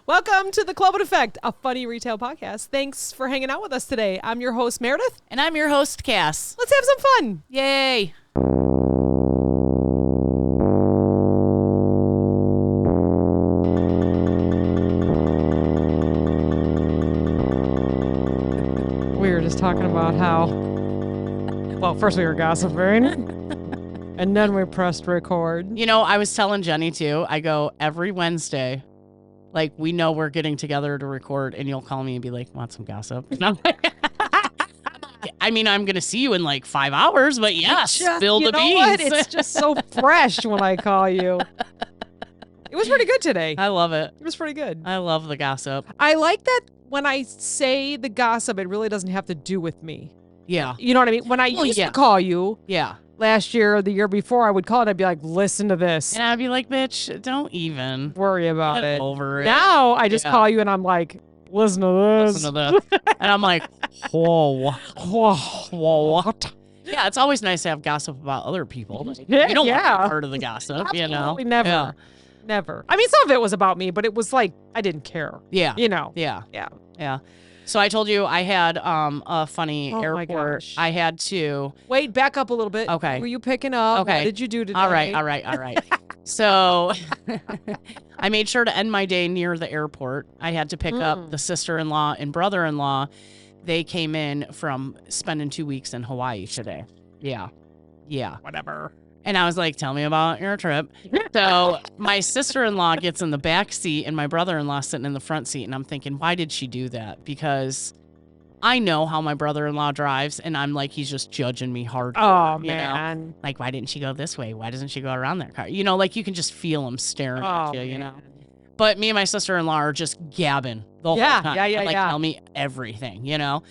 Welcome to the Clopen Effect, a funny retail podcast. Thanks for hanging out with us today. I'm your host, Meredith. And I'm your host, Cass. Let's have some fun. Yay. We were just talking about how, well, first we were gossiping, and then we pressed record. You know, I was telling Jenny, too, I go every Wednesday, like, we know we're getting together to record, and you'll call me and be like, want some gossip? And I'm like, I mean, I'm going to see you in like 5 hours, but yes, spill the beans. What? It's just so fresh when I call you. It was pretty good today. I love it. It was pretty good. I love the gossip. I like that when I say the gossip, it really doesn't have to do with me. Yeah. You know what I mean? When I used to call you last year or the year before, I would call it, I'd be like, listen to this. And I'd be like, bitch, don't even worry about get it. over it. Now I just call you and I'm like, listen to this. Listen to this. And I'm like, whoa. What? Yeah, it's always nice to have gossip about other people. Yeah, you don't want to be part of the gossip, you know? Absolutely never. Yeah. Never. I mean, some of it was about me, but it was like, I didn't care. Yeah. You know? Yeah. Yeah. Yeah. So I told you I had a funny airport. My gosh. I had to. Wait, back up a little bit. Okay. Were you picking up? Okay. What did you do today? All right. So I made sure to end my day near the airport. I had to pick up the sister-in-law and brother-in-law. They came in from spending 2 weeks in Hawaii today. Yeah. Yeah. Whatever. And I was like, tell me about your trip. So my sister-in-law gets in the back seat and my brother-in-law sitting in the front seat. And I'm thinking, why did she do that? Because I know how my brother-in-law drives. And I'm like, he's just judging me hard. Oh, you man. know? Like, why didn't she go this way? Why doesn't she go around that car? You know, like you can just feel him staring at you, you know? But me and my sister-in-law are just gabbing the whole time. Like, tell me everything, you know?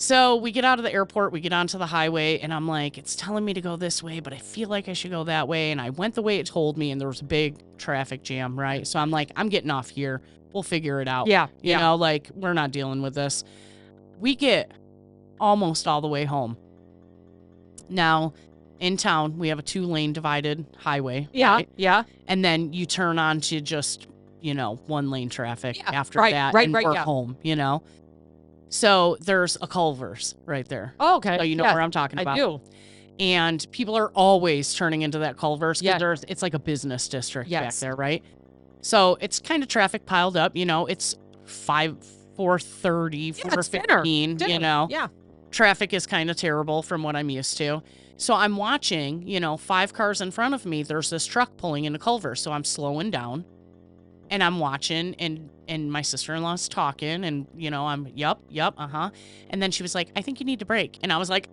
So we get out of the airport, we get onto the highway, and I'm like, it's telling me to go this way, but I feel like I should go that way. And I went the way it told me, and there was a big traffic jam, right? So I'm like, I'm getting off here. We'll figure it out. Yeah. You know, like, we're not dealing with this. We get almost all the way home. Now, in town, we have a 2-lane divided highway. Yeah. Right? Yeah. And then you turn on to just, 1-lane traffic after that. Right. We're home, you know? So there's a Culver's right there. Oh, okay. So you know where I'm talking about. I do. And people are always turning into that Culver's because Yeah. it's like a business district back there, right? So it's kind of traffic piled up. You know, it's 4:30, 4:15, you know. Yeah. Traffic is kind of terrible from what I'm used to. So I'm watching, 5 cars in front of me. There's this truck pulling into Culver's. So I'm slowing down. And I'm watching, and my sister-in-law's talking, and, I'm, yup, And then she was like, I think you need to brake. And I was like,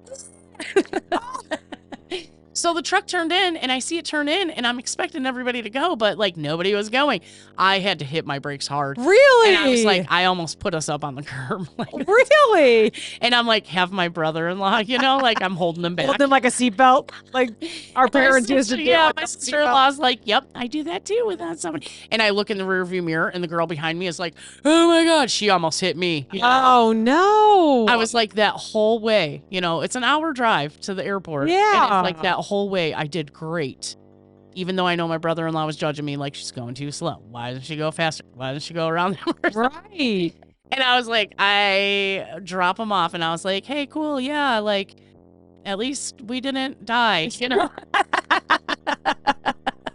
So the truck turned in, and I see it turn in, and I'm expecting everybody to go, but, like, nobody was going. I had to hit my brakes hard. Really? And I was like, I almost put us up on the curb. Like, really? And I'm like, have my brother-in-law, like, I'm holding him back. Holding them like a seatbelt, like our parents used to do. Yeah, my sister-in-law's like, yep, I do that too without somebody. And I look in the rearview mirror, and the girl behind me is like, oh my God, she almost hit me. Oh no! I was like, that whole way, it's an hour drive to the airport. Yeah. And it's like that whole way, I did great. Even though I know my brother-in-law was judging me like she's going too slow. Why doesn't she go faster? Why doesn't she go around? Right. And I was like, I drop him off, and I was like, hey, cool, yeah, like, at least we didn't die,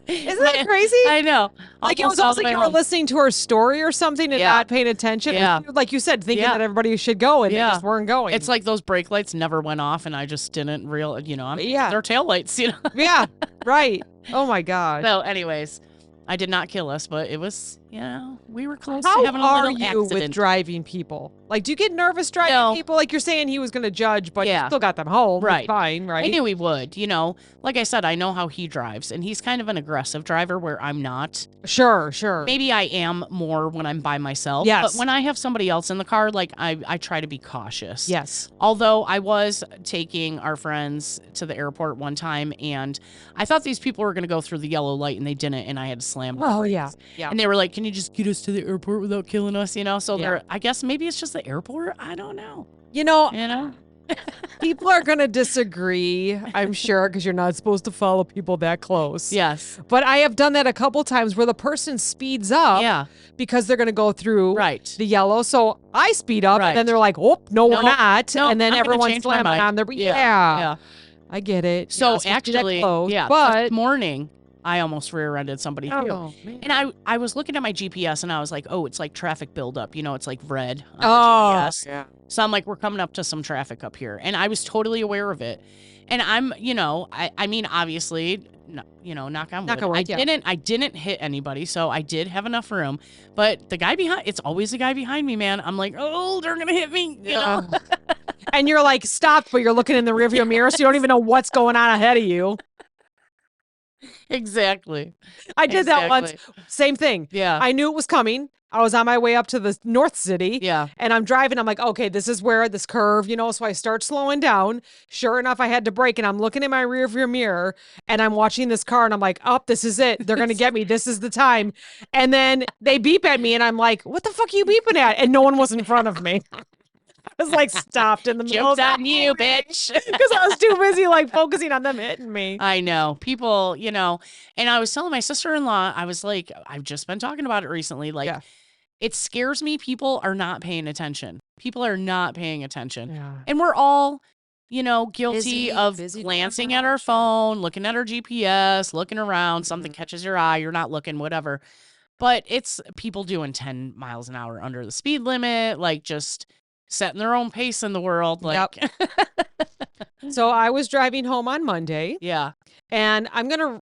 Isn't that crazy? I know. Like it was almost like you were listening to her story or something and not paying attention. Yeah. And like you said, thinking that everybody should go and they just weren't going. It's like those brake lights never went off, and I just didn't they're tail lights, Yeah, right. Oh my God. So anyways, I did not kill us, but it was, we were close How to having a are little you accident. with driving people? Like, do you get nervous driving No. people? Like you're saying he was going to judge, but you still got them home. Right. It's fine, right? I knew he would, Like I said, I know how he drives, and he's kind of an aggressive driver where I'm not. Sure. Maybe I am more when I'm by myself. Yes. But when I have somebody else in the car, like I try to be cautious. Yes. Although I was taking our friends to the airport one time, and I thought these people were going to go through the yellow light, and they didn't, and I had to slam them. Oh, yeah. Yeah. And they were like, can you just get us to the airport without killing us, So they're, I guess maybe it's just the airport. I don't know. People are going to disagree, I'm sure, because you're not supposed to follow people that close. Yes. But I have done that a couple times where the person speeds up because they're going to go through the yellow. So I speed up and then they're like, oh, no, we're not. No, and then everyone's slamming on their... Yeah. I get it. So actually, but this morning, I almost rear-ended somebody too. Man. And I was looking at my GPS and I was like, oh, it's like traffic buildup. You know, it's like red on the GPS. Yeah. So I'm like, we're coming up to some traffic up here. And I was totally aware of it. And I'm, you know, I mean, obviously, you know, knock on wood. I didn't hit anybody, so I did have enough room. But the guy behind, it's always the guy behind me, man. I'm like, oh, they're going to hit me. You know? And you're like, stop, but you're looking in the rearview mirror, so you don't even know what's going on ahead of you. Exactly. I did that once. Same thing. Yeah. I knew it was coming. I was on my way up to the North City. Yeah. And I'm driving. I'm like, okay, this is where this curve, you know, so I start slowing down. Sure enough, I had to brake and I'm looking in my rearview mirror and I'm watching this car and I'm like, oh, this is it. They're going to get me. This is the time. And then they beep at me and I'm like, what the fuck are you beeping at? And no one was in front of me. I was like stopped in the middle. Joke's on you, bitch. Because I was too busy like focusing on them hitting me. I know. People, you know, and I was telling my sister-in-law, I was like, I've just been talking about it recently. Like, it scares me. People are not paying attention. People are not paying attention. Yeah. And we're all, you know, guilty of glancing at our phone, looking at our GPS, looking around, something catches your eye, you're not looking, whatever. But it's people doing 10 miles an hour under the speed limit, like just setting their own pace in the world. Like, So I was driving home on Monday. Yeah. And I'm going to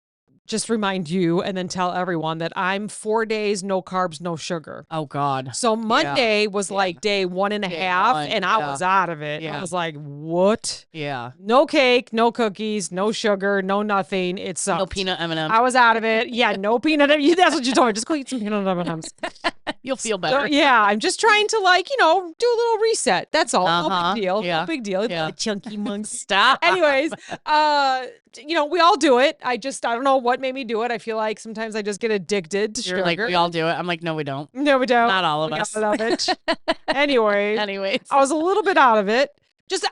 just remind you and then tell everyone that I'm 4 days, no carbs, no sugar. Oh, God. So Monday was like day 1.5 and I was out of it. I was like, what? Yeah. No cake, no cookies, no sugar, no nothing. It sucked. No peanut M&Ms. I was out of it. Yeah, no peanut M&Ms. That's what you told me. Just go eat some peanut M&Ms. You'll feel better. So, yeah, I'm just trying to like, you know, do a little reset. That's all. No big deal. Yeah. No big deal. Yeah. Chunky monk. Stop. Anyways, you know, we all do it. I don't know what made me do it. I feel like sometimes I just get addicted to sugar. You're like, we all do it. I'm like, no, we don't. No, we don't. Not all of us. Anyways, I was a little bit out of it.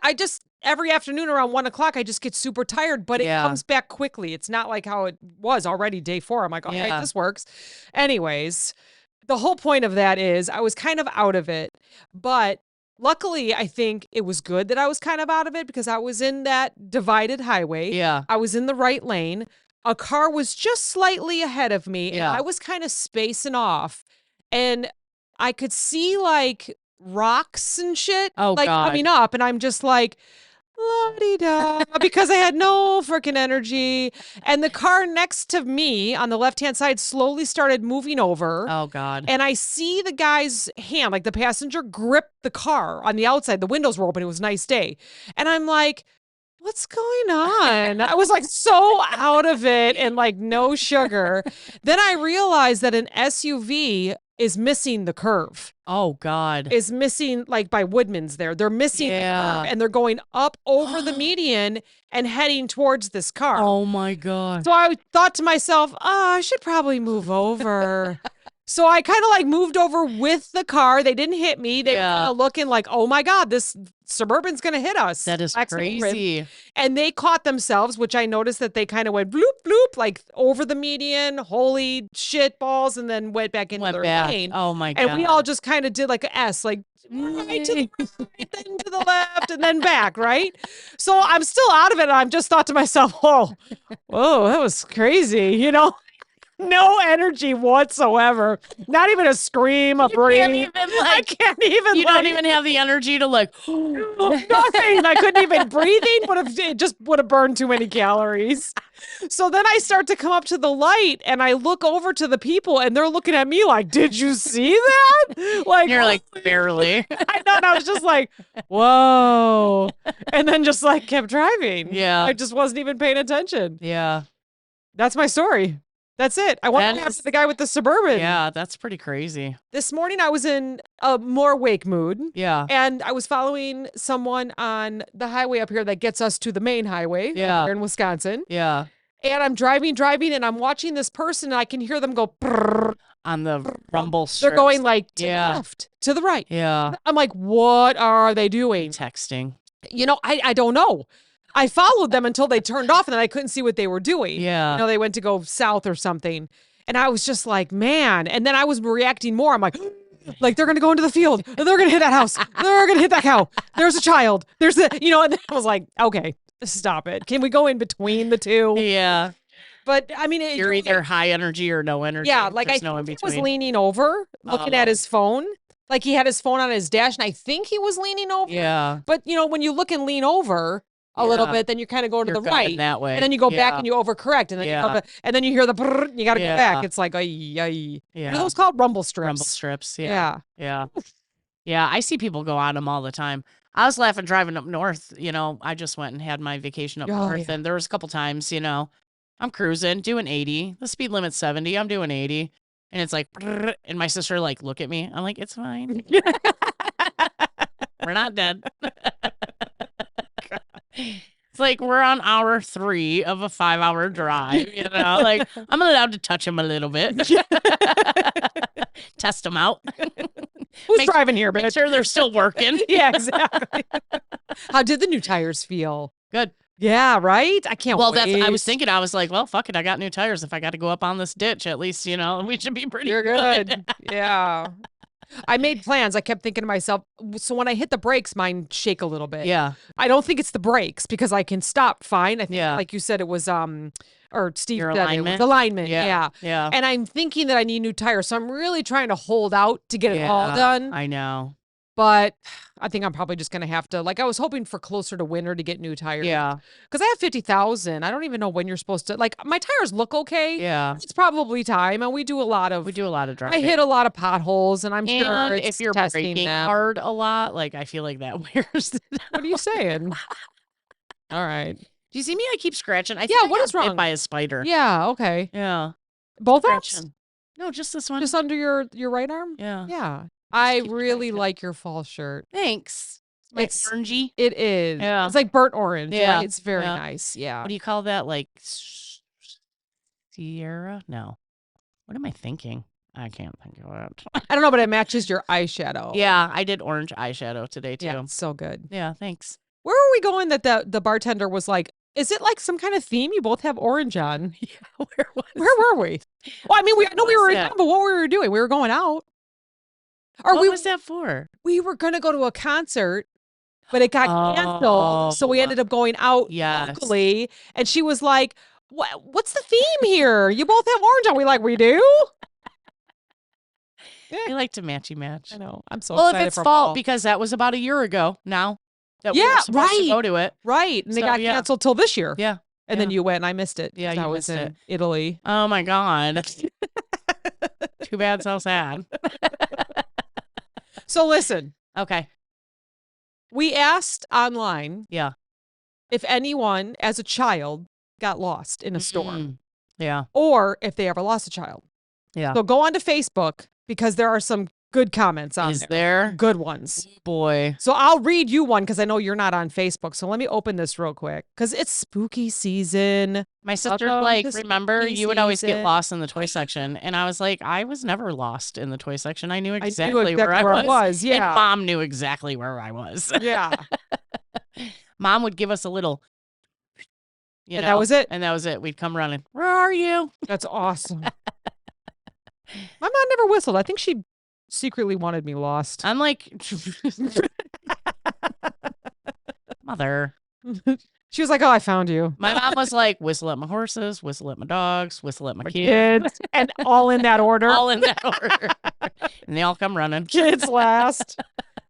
I just every afternoon around 1 o'clock, I just get super tired, but it comes back quickly. It's not like how it was already day 4. I'm like, okay, this works. Anyways, the whole point of that is I was kind of out of it, but luckily, I think it was good that I was kind of out of it because I was in that divided highway. Yeah. I was in the right lane. A car was just slightly ahead of me. Yeah. And I was kind of spacing off. And I could see like rocks and shit like coming up. And I'm just like, la-di-da, because I had no freaking energy. And the car next to me on the left-hand side slowly started moving over. Oh, God. And I see the guy's hand, like the passenger grip the car on the outside. The windows were open. It was a nice day. And I'm like, what's going on? I was like so out of it and like no sugar. Then I realized that an SUV is missing the curve. Oh, God. Is missing like by Woodman's there. They're missing the curve and they're going up over the median and heading towards this car. Oh, my God. So I thought to myself, I should probably move over. So I kind of like moved over with the car. They didn't hit me. They were kind of looking like, oh my God, this Suburban's going to hit us. That is crazy. And they caught themselves, which I noticed that they kind of went bloop, bloop, like over the median, holy shit balls, and then went back into their lane. Oh my God. And we all just kind of did like an S, like right to the right, then to the left, and then back, right? So I'm still out of it. And I've just thought to myself, whoa, that was crazy, you know? No energy whatsoever. Not even a scream, a breathe. I can't even. You don't even have the energy to like. Nothing. I couldn't even. Breathing it just would have burned too many calories. So then I start to come up to the light and I look over to the people and they're looking at me like, "Did you see that?" Like you're like barely. I know. And I was just like, "Whoa!" And then just like kept driving. Yeah. I just wasn't even paying attention. Yeah. That's my story. That's it. I want to ask the guy with the Suburban. Yeah, that's pretty crazy. This morning I was in a more wake mood. Yeah. And I was following someone on the highway up here that gets us to the main highway here in Wisconsin. Yeah. And I'm driving, and I'm watching this person and I can hear them go brrr, on the rumble strips. They're going like to the left, to the right. Yeah. I'm like, what are they doing? Texting. I don't know. I followed them until they turned off, and then I couldn't see what they were doing. Yeah. They went to go south or something. And I was just like, man. And then I was reacting more. I'm like they're going to go into the field. They're going to hit that house. They're going to hit that cow. There's a child. There's and then I was like, okay, stop it. Can we go in between the two? Yeah. But I mean, you're either high energy or no energy. Yeah. Like I think he was leaning over, looking at his phone. Like he had his phone on his dash, and I think he was leaning over. Yeah. But when you look and lean over a little bit, then you kind of go to the right that way, and then you go back and you overcorrect, and then you hear the brrr, you got to go back. It's like Yeah. What are those called? Rumble strips. Rumble strips. Yeah. I see people go on them all the time. I was laughing driving up north. I just went and had my vacation up north, and there was a couple times. I'm cruising, doing 80. The speed limit's 70. I'm doing 80. And it's like, and my sister look at me. I'm like, it's fine. We're not dead. It's like we're on hour 3 of a 5-hour drive. I'm allowed to touch him a little bit, test them out. Who's driving here, bitch? Make sure they're still working. Yeah, exactly. How did the new tires feel? Good. Yeah, right? I can't wait. I was thinking, I was like, well, fuck it. I got new tires. If I got to go up on this ditch, at least, we should be pretty good. Yeah. I made plans. I kept thinking to myself, so when I hit the brakes, mine shake a little bit. Yeah. I don't think it's the brakes because I can stop fine. I think, like you said, it was, or Steve Your said alignment. it was alignment. Yeah. And I'm thinking that I need new tires. So I'm really trying to hold out to get it all done. I know. But I think I'm probably just going to have to, I was hoping for closer to winter to get new tires. Yeah. Because I have 50,000. I don't even know when you're supposed to, my tires look okay. Yeah. It's probably time. And we do a lot of driving. I hit a lot of potholes, and I'm sure it's if you're testing braking them. hard a lot, I feel like that wears it out. What are you saying? All right. Do you see me? I keep scratching. What is wrong? Bit by a spider. Yeah. Okay. Yeah. Both arms? No, just this one. Just under your right arm? Yeah. Yeah. I really like your fall shirt. Thanks. It's orangey. It is. Yeah. It's like burnt orange. Yeah. Right? It's very nice. Yeah. What do you call that? Sierra? No. What am I thinking? I can't think of it. I don't know, but it matches your eyeshadow. Yeah, I did orange eyeshadow today too. Yeah, it's so good. Yeah, thanks. Where were we going that the bartender was like, is it some kind of theme? You both have orange on. Yeah, where were we? Well, I mean, we were in town, but what were we doing? We were going out. Or what was that for? We were going to go to a concert, but it got canceled. So we ended up going out locally. And she was like, what's the theme here? You both have orange on. We do? I like to matchy match. I know. I'm so excited. Well, if it's fall, because that was about a year ago now that we were supposed to go to it. Right. And they got canceled till this year. Yeah. And then you went and I missed it. Yeah, I was in Italy. Oh my God. Too bad, so sad. So listen. Okay. We asked online. Yeah. If anyone as a child got lost in a store. Yeah. Or if they ever lost a child. Yeah. So go on to Facebook because there are some good comments on there. Is there? Good ones. Boy. So I'll read you one because I know you're not on Facebook. So let me open this real quick because it's spooky season. My sister's remember you would always get lost in the toy section. And I was like, I was never lost in the toy section. I knew exactly where I was. Yeah. And Mom knew exactly where I was. Yeah. Mom would give us a little, and that was it. And that was it. We'd come running. Where are you? That's awesome. My mom never whistled. I think she secretly wanted me lost. I'm like, Mother. She was like, oh, I found you. My mom was like, whistle at my horses, whistle at my dogs, whistle at my kids. And all in that order. All in that order. And they all come running. Kids last.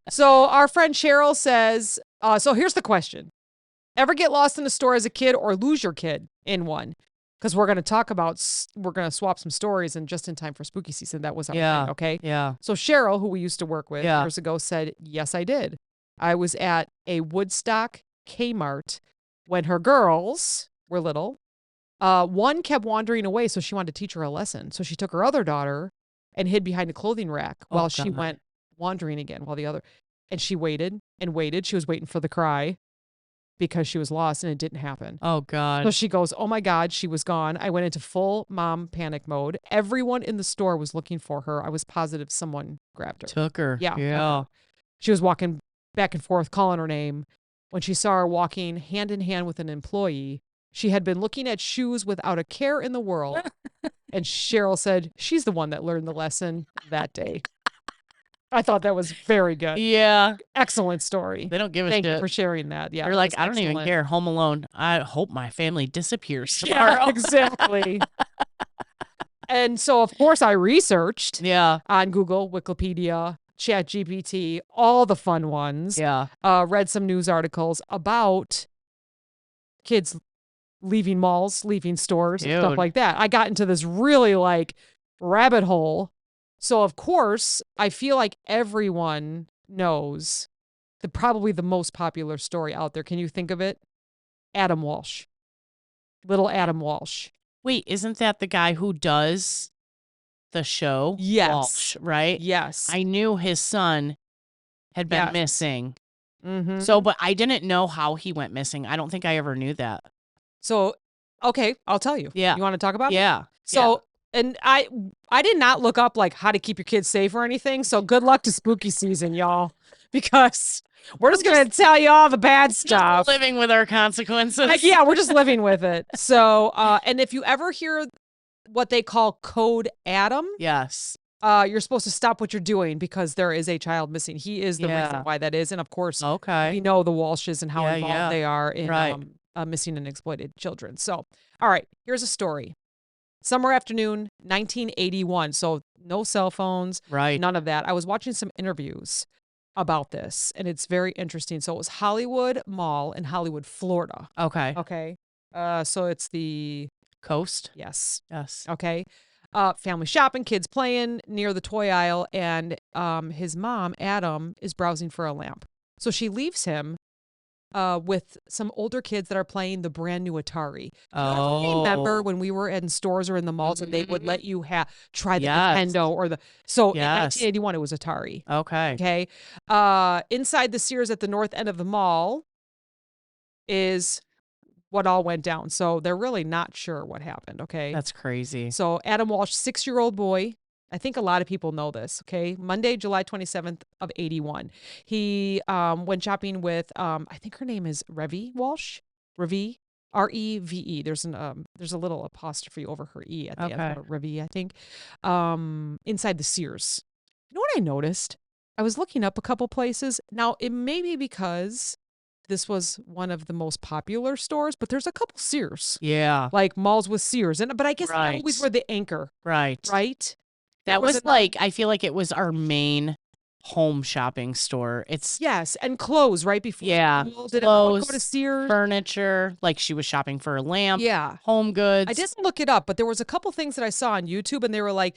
So our friend Cheryl says, so here's the question. Ever get lost in a store as a kid or lose your kid in one? Because we're going to swap some stories and just in time for spooky season. That was our thing, okay? Yeah. So Cheryl, who we used to work with years ago, said, yes, I did. I was at a Woodstock Kmart when her girls were little. One kept wandering away, so she wanted to teach her a lesson. So she took her other daughter and hid behind a clothing rack while she went wandering again, and she waited and waited. She was waiting for the cry. Because she was lost and it didn't happen. Oh, God. So she goes, oh, my God, she was gone. I went into full mom panic mode. Everyone in the store was looking for her. I was positive someone grabbed her. Took her. Yeah. She was walking back and forth, calling her name. when she saw her walking hand in hand with an employee. She had been looking at shoes without a care in the world. And Cheryl said she's the one that learned the lesson that day. I thought that was very good. Yeah. Excellent story. They don't give a shit. Thank you for sharing that. Yeah. They're like, I don't even care. Home Alone. I hope my family disappears tomorrow. Yeah, exactly. And so, of course, I researched on Google, Wikipedia, ChatGPT, all the fun ones. Yeah. Read some news articles about kids leaving malls, leaving stores, and stuff like that. I got into this really rabbit hole. So, of course, I feel like everyone knows probably the most popular story out there. Can you think of it? Adam Walsh. Little Adam Walsh. Wait, isn't that the guy who does the show? Yes. Walsh, right? Yes. I knew his son had been missing. Mm-hmm. So, but I didn't know how he went missing. I don't think I ever knew that. So, okay, I'll tell you. Yeah. You want to talk about it? Yeah. So, and I did not look up how to keep your kids safe or anything. So good luck to spooky season, y'all, because we're just going to tell you all the bad stuff. Living with our consequences. Yeah, we're just living with it. So, and if you ever hear what they call Code Adam. Yes. You're supposed to stop what you're doing because there is a child missing. He is the reason why that is. And of course, we know the Walshes and how involved they are in missing and exploited children. So, all right, here's a story. Summer afternoon, 1981. So no cell phones, none of that. I was watching some interviews about this, and it's very interesting. So it was Hollywood Mall in Hollywood, Florida. Okay. Okay. So it's the coast. Yes. Yes. Okay. Family shopping, kids playing near the toy aisle, and his mom, Adam, is browsing for a lamp. So she leaves him with some older kids that are playing the brand new Atari. Oh. Remember when we were in stores or in the malls and they would let you try the Nintendo or in 1981 it was Atari. Okay. Okay. Inside the Sears at the north end of the mall is what all went down. So they're really not sure what happened. Okay. That's crazy. So Adam Walsh, 6-year-old boy. I think a lot of people know this. Okay. Monday, July 27th of 81. He went shopping with, I think her name is Revie Walsh. Revie. R-E-V-E. There's a little apostrophe over her E at the end of Revie, I think. Inside the Sears. You know what I noticed? I was looking up a couple places. Now, it may be because this was one of the most popular stores, but there's a couple Sears. Yeah. Like malls with Sears. But I guess they always were the anchor. Right. Right? That was I feel like it was our main home shopping store. Yes, and clothes right before. Yeah. Clothes, go to Sears. Furniture. Like she was shopping for a lamp. Yeah. Home goods. I didn't look it up, but there was a couple things that I saw on YouTube, and they were like,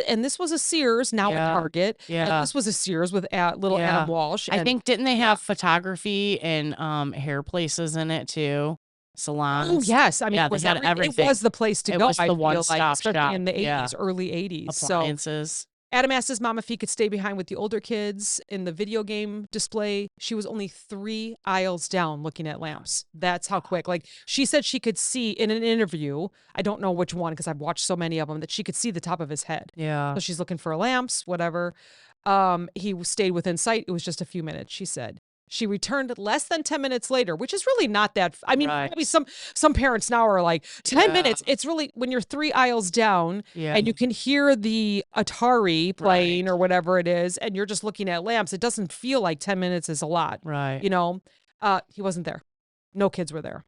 and this was a Sears, now a Target. Yeah. And this was a Sears with little Adam Walsh. I think, didn't they have photography and hair places in it too? Salons. Oh, yes. I mean, they had everything. It was the place to go. It was the one-stop shop. In the 80s, early 80s. Appliances. So Adam asked his mom if he could stay behind with the older kids in the video game display. She was only 3 aisles down looking at lamps. That's how quick. Like she said she could see in an interview, I don't know which one because I've watched so many of them, that she could see the top of his head. Yeah. So she's looking for lamps, whatever. He stayed within sight. It was just a few minutes, she said. She returned less than 10 minutes later, which is really not that. I mean, maybe some parents now are like 10 minutes. It's really when you're 3 aisles down and you can hear the Atari playing or whatever it is, and you're just looking at lamps. It doesn't feel like 10 minutes is a lot. Right. You know, he wasn't there. No kids were there.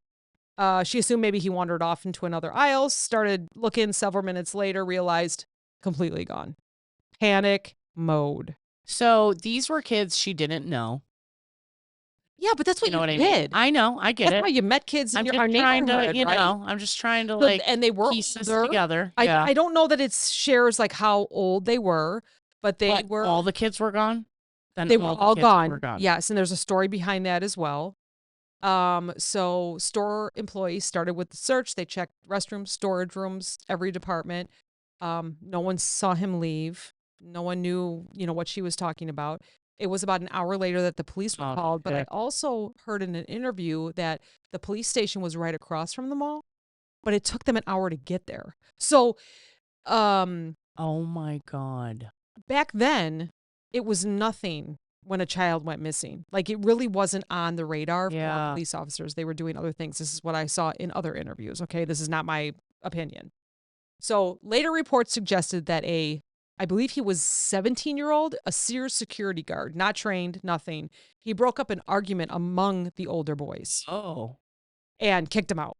She assumed maybe he wandered off into another aisle, started looking several minutes later, realized completely gone. Panic mode. So these were kids she didn't know. Yeah, but that's what you know what did. I mean? I know. I get that's it. How you met kids in I'm your just trying to, I'm just trying to and they were piece this older. together. I don't know that it shares like how old they were, but they were. All the kids were gone? Then they were all gone. Were gone. Yes, and there's a story behind that as well. So store employees started with the search. They checked restrooms, storage rooms, every department. No one saw him leave. No one knew, what she was talking about. It was about an hour later that the police were called, but I also heard in an interview that the police station was right across from the mall, but it took them an hour to get there. So, oh my God. Back then, it was nothing when a child went missing. Like, it really wasn't on the radar for police officers. They were doing other things. This is what I saw in other interviews. Okay, this is not my opinion. So later reports suggested that I believe he was 17-year-old, a Sears security guard, not trained, nothing. He broke up an argument among the older boys. And kicked him out.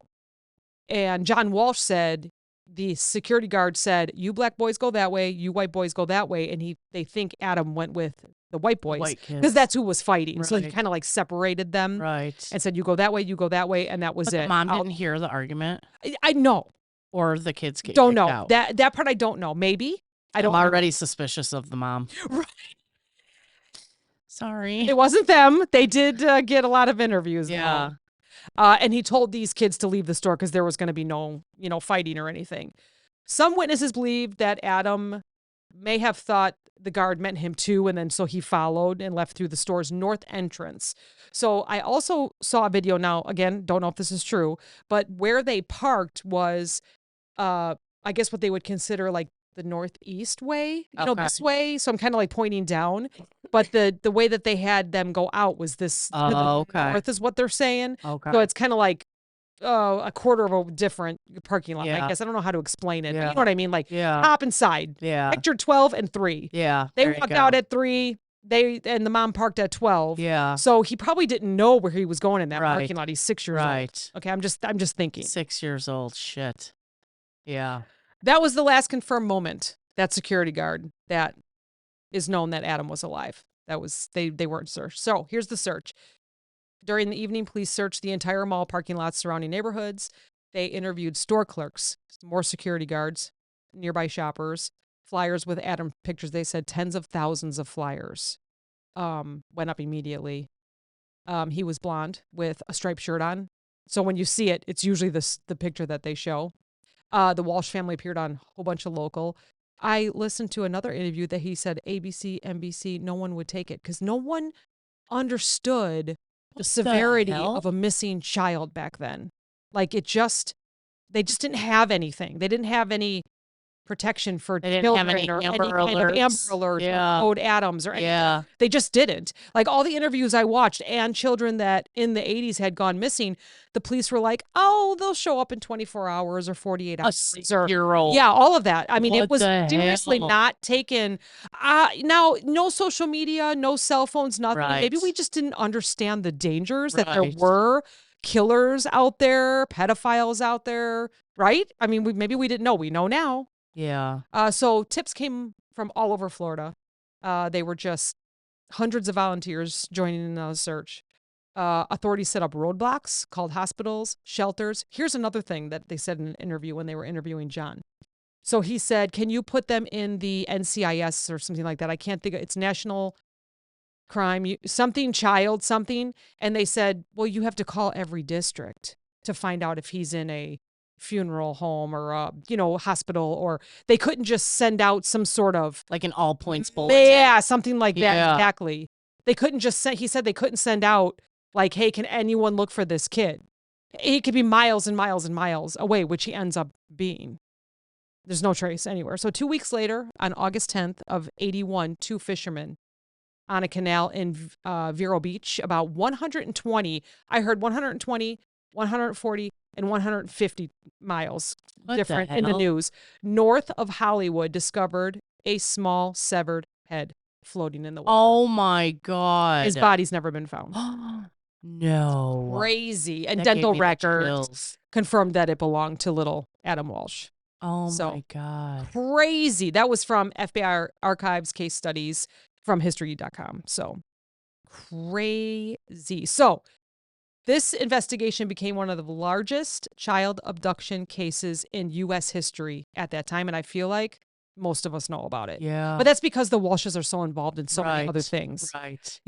And John Walsh said, the security guard said, you black boys go that way, you white boys go that way. And they think Adam went with the white boys because that's who was fighting. Right. So he kind of like separated them and said, you go that way, you go that way. And that was it. Mom didn't hear the argument? I know. Or the kids get don't know out. That part I don't know. Maybe. I'm already suspicious of the mom. Right. Sorry. It wasn't them. They did get a lot of interviews. Yeah. And he told these kids to leave the store because there was going to be no, fighting or anything. Some witnesses believe that Adam may have thought the guard meant him too, and then so he followed and left through the store's north entrance. So I also saw a video now, again, don't know if this is true, but where they parked was, I guess what they would consider like the northeast way, this way. So I'm kind of like pointing down, but the way that they had them go out was this. North is what they're saying. Okay. So it's kind of like a quarter of a different parking lot. I guess I don't know how to explain it. But you know what I mean? Like hop inside. Yeah. Picture 12 and 3. Yeah. They walked out at 3. And the mom parked at 12. Yeah. So he probably didn't know where he was going in that parking lot. He's 6 years old. Okay. I'm just thinking. 6 years old. Shit. Yeah. That was the last confirmed moment, that security guard, that is known that Adam was alive. That was, they weren't searched. So here's the search. During the evening, police searched the entire mall parking lots surrounding neighborhoods. They interviewed store clerks, more security guards, nearby shoppers, flyers with Adam pictures. They said tens of thousands of flyers went up immediately. He was blonde with a striped shirt on. So when you see it, it's usually the picture that they show. The Walsh family appeared on a whole bunch of local. I listened to another interview that he said ABC, NBC, no one would take it because no one understood the severity of a missing child back then. Like they just didn't have anything. They didn't have any protection for children or any kind of Amber Alerts or Code Adams or anything. Yeah. They just didn't. Like all the interviews I watched and children that in the 80s had gone missing, the police were like, oh, they'll show up in 24 hours or 48 hours. A 6-year-old. Yeah, all of that. I mean, it was seriously not taken. Now, no social media, no cell phones, nothing. Right. Maybe we just didn't understand the dangers that there were killers out there, pedophiles out there, right? I mean, maybe we didn't know. We know now. Yeah. So tips came from all over Florida. They were just hundreds of volunteers joining in the search. Authorities set up roadblocks, called hospitals, shelters. Here's another thing that they said in an interview when they were interviewing John. So he said, can you put them in the NCIS or something like that? I can't think of it's National Crime, child, something. And they said, well, you have to call every district to find out if he's in a funeral home or hospital, or they couldn't just send out some sort of like an all points bulletin. Yeah, something like that. Exactly. They couldn't just send, he said they couldn't send out like, hey, can anyone look for this kid? He could be miles and miles and miles away, which he ends up being. There's no trace anywhere. So 2 weeks later, on August 10th of 81, 2 fishermen on a canal in Vero Beach, about 120, I heard 120, 140, and 150 miles different in the news, north of Hollywood, discovered a small severed head floating in the water. Oh my God. His body's never been found. No. Crazy. And dental records confirmed that it belonged to little Adam Walsh. Oh my God. Crazy. That was from FBI Archives case studies from history.com. So crazy. So this investigation became one of the largest child abduction cases in U.S. history at that time, and I feel like most of us know about it. Yeah. But that's because the Walshes are so involved in so many other things. Right.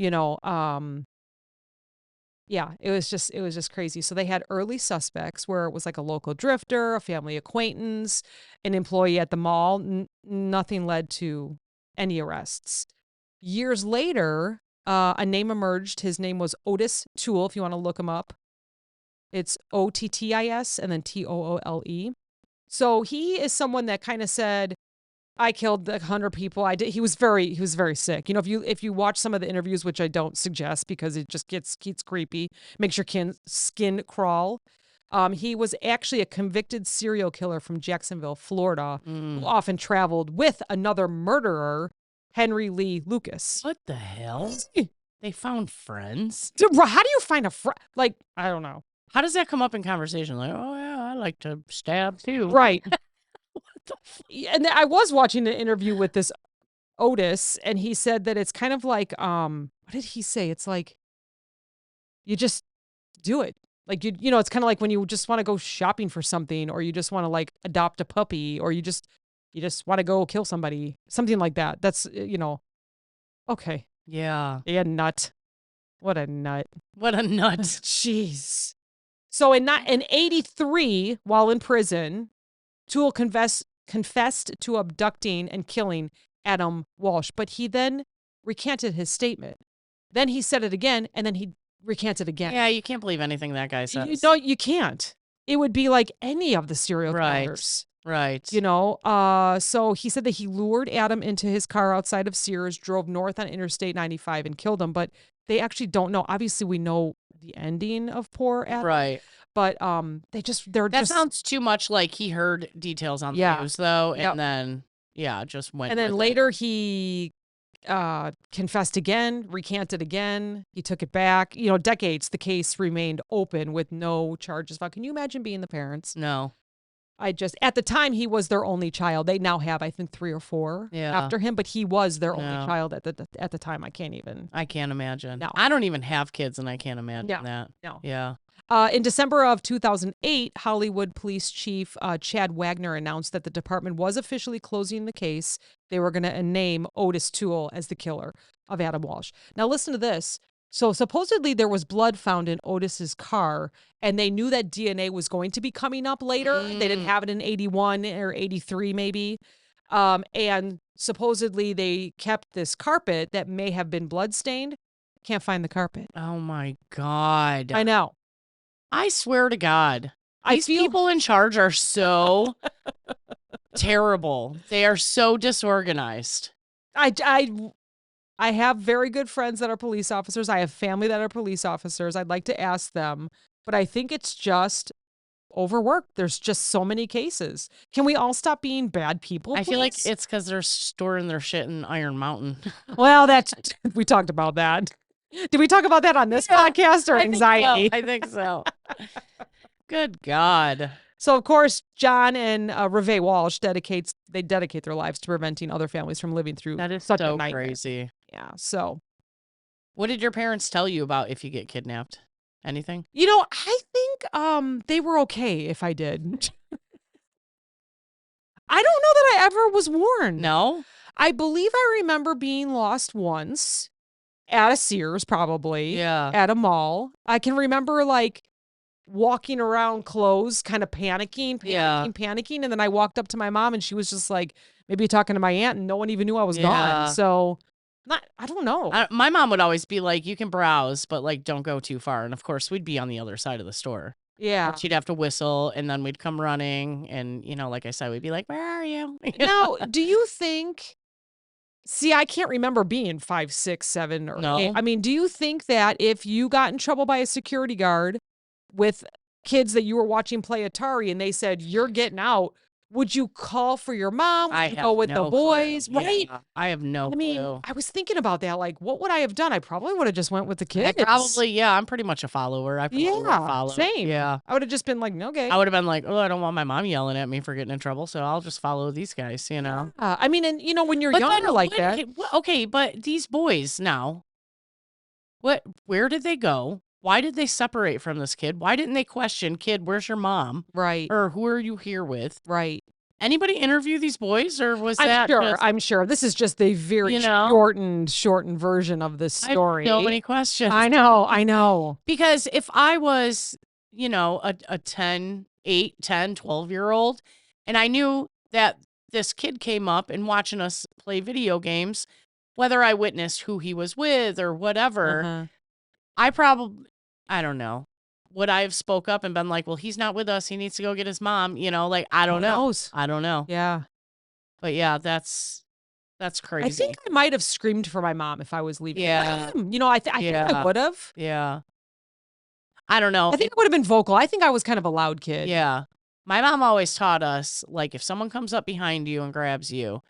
Yeah, it was just crazy. So they had early suspects where it was like a local drifter, a family acquaintance, an employee at the mall. Nothing led to any arrests. Years later, a name emerged. His name was Otis Toole, if you want to look him up. It's Ottis and then Toole. So he is someone that kind of said, I killed 100 people. I did. He was very sick. You know, if you watch some of the interviews, which I don't suggest because it just gets creepy, makes your skin crawl. He was actually a convicted serial killer from Jacksonville, Florida, who often traveled with another murderer, Henry Lee Lucas. What the hell? They found friends? How do you find a friend? Like, I don't know. How does that come up in conversation? Like, oh yeah, I like to stab too. Right. And I was watching an interview with this Otis, and he said that it's kind of like, what did he say? It's like, you just do it. Like, you know, it's kind of like when you just want to go shopping for something, or you just want to like adopt a puppy, or you just want to go kill somebody, something like that. That's, you know, okay. Yeah. Yeah, nut. What a nut. What a nut. Jeez. So in 83, while in prison, Toole confessed to abducting and killing Adam Walsh, but he then recanted his statement. Then he said it again, and then he recanted again. Yeah, you can't believe anything that guy says. No, you can't. It would be like any of the serial killers. Right. You know, so he said that he lured Adam into his car outside of Sears, drove north on Interstate 95 and killed him, but they actually don't know. Obviously, we know the ending of poor Adam. Right. But that sounds too much like he heard details on the news though, and then just went. And then later he confessed again, recanted again. He took it back. You know, decades the case remained open with no charges filed. Can you imagine being the parents? No. At the time he was their only child. They now have, I think, 3 or 4 after him, but he was their only child at the time. I can't imagine. No. I don't even have kids, and I can't imagine that. No. Yeah. In December of 2008, Hollywood Police Chief Chad Wagner announced that the department was officially closing the case. They were going to name Otis Toole as the killer of Adam Walsh. Now listen to this. So supposedly there was blood found in Otis's car, and they knew that DNA was going to be coming up later. They didn't have it in 81 or 83 maybe. And supposedly they kept this carpet that may have been bloodstained. Can't find the carpet. Oh my God. I know. I swear to God. These people in charge are so terrible. They are so disorganized. I have very good friends that are police officers. I have family that are police officers. I'd like to ask them, but I think it's just overworked. There's just so many cases. Can we all stop being bad people, please? I feel like it's because they're storing their shit in Iron Mountain. Well, we talked about that. Did we talk about that on this podcast or anxiety? I think so. Good God. So, of course, John and Reve Walsh dedicate their lives to preventing other families from living through such a nightmare. Crazy. Yeah. So, what did your parents tell you about if you get kidnapped? Anything? You know, I think they were okay if I did. I don't know that I ever was warned. No? I believe I remember being lost once at a Sears, probably. Yeah. At a mall. I can remember like walking around clothes, kind of panicking. And then I walked up to my mom and she was just like, maybe talking to my aunt, and no one even knew I was gone. So I don't know. My mom would always be like, you can browse, but like, don't go too far. And of course we'd be on the other side of the store. Yeah. She'd have to whistle and then we'd come running. And, you know, like I said, we'd be like, where are you? Now, do you think, see, I can't remember being 5, 6, 7 or 8. I mean, do you think that if you got in trouble by a security guard with kids that you were watching play Atari and they said, you're getting out, would you call for your mom? Would you go with the boys? Clue. Right? Yeah, I have no clue. I was thinking about that. Like, what would I have done? I probably would have just went with the kids. I'm pretty much a follower. I probably would follow. Same. Yeah. I would have just been like, okay. I would have been like, oh, I don't want my mom yelling at me for getting in trouble, so I'll just follow these guys, you know? I mean, and you know, when you're younger like that. Okay, but these boys now, where did they go? Why did they separate from this kid? Why didn't they question, kid, where's your mom? Right. Or who are you here with? Right. Anybody interview these boys, or was I'm sure. This is just the very shortened version of this story. I have so many questions. I know. Because if I was, you know, a 8, 10, 12-year-old, and I knew that this kid came up and watching us play video games, whether I witnessed who he was with or whatever, I don't know. Would I have spoke up and been like, well, he's not with us. He needs to go get his mom. You know, like, I don't know. I don't know. Yeah. But yeah, that's crazy. I think I might have screamed for my mom if I was leaving. Yeah. You know, I think I would have. Yeah. I don't know. I think I would have been vocal. I think I was kind of a loud kid. Yeah. My mom always taught us, like, if someone comes up behind you and grabs you,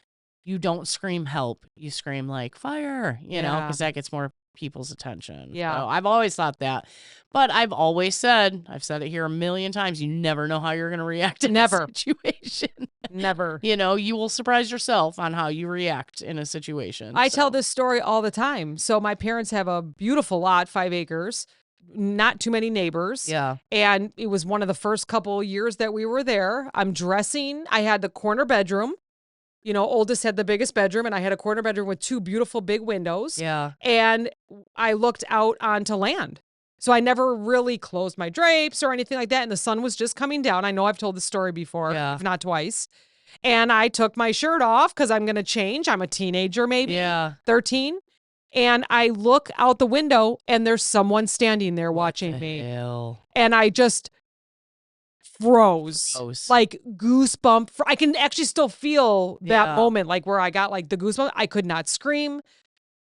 you don't scream help. You scream like fire, you know, because that gets more people's attention. Yeah. So I've always thought that. But I've always said, I've said it here a million times, you never know how you're going to react in a situation. Never. You know, you will surprise yourself on how you react in a situation. I tell this story all the time. So my parents have a beautiful lot, 5 acres. Not too many neighbors. Yeah. And it was one of the first couple years that we were there. I'm dressing. I had the corner bedroom. You know, oldest had the biggest bedroom, and I had a corner bedroom with 2 beautiful big windows. Yeah. And I looked out onto land. So I never really closed my drapes or anything like that. And the sun was just coming down. I know I've told the story before, if not twice. And I took my shirt off because I'm going to change. I'm a teenager, maybe 13. And I look out the window and there's someone standing there watching me. And I just froze. Like goosebump. I can actually still feel that moment, like where I got like the goosebump. I could not scream.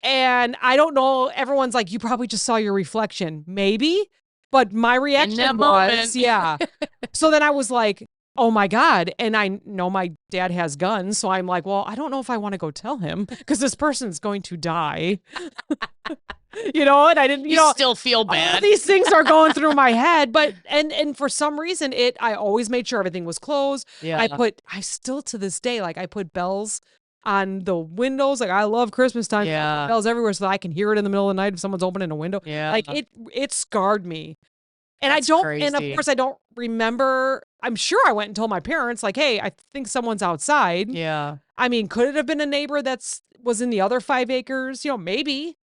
And I don't know, everyone's like, you probably just saw your reflection. Maybe. But my reaction was, So then I was like, oh my God. And I know my dad has guns. So I'm like, well, I don't know if I want to go tell him because this person's going to die. You know, and I didn't, you know, still feel bad. All these things are going through my head, but, and for some reason I always made sure everything was closed. Yeah. I still to this day, like I put bells on the windows. Like I love Christmas time. Bells everywhere so that I can hear it in the middle of the night if someone's opening a window. Yeah. Like it scarred me. And That's crazy. And of course I don't remember. I'm sure I went and told my parents, like, hey, I think someone's outside. Yeah. I mean, could it have been a neighbor was in the other 5 acres? You know, maybe.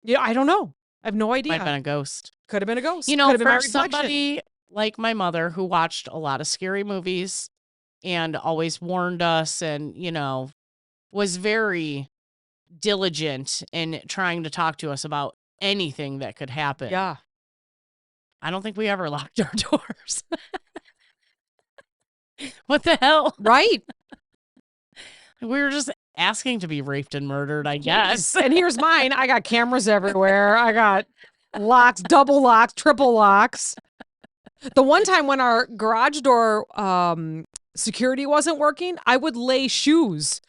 Yeah, I don't know. I have no idea. Might have been a ghost. Could have been a ghost. You know, for somebody like my mother who watched a lot of scary movies and always warned us and, you know, was very diligent in trying to talk to us about anything that could happen. Yeah. I don't think we ever locked our doors. What the hell? Right. We were just asking to be raped and murdered, I guess. And here's mine. I got cameras everywhere. I got locks, double locks, triple locks. The one time when our garage door security wasn't working, I would lay shoes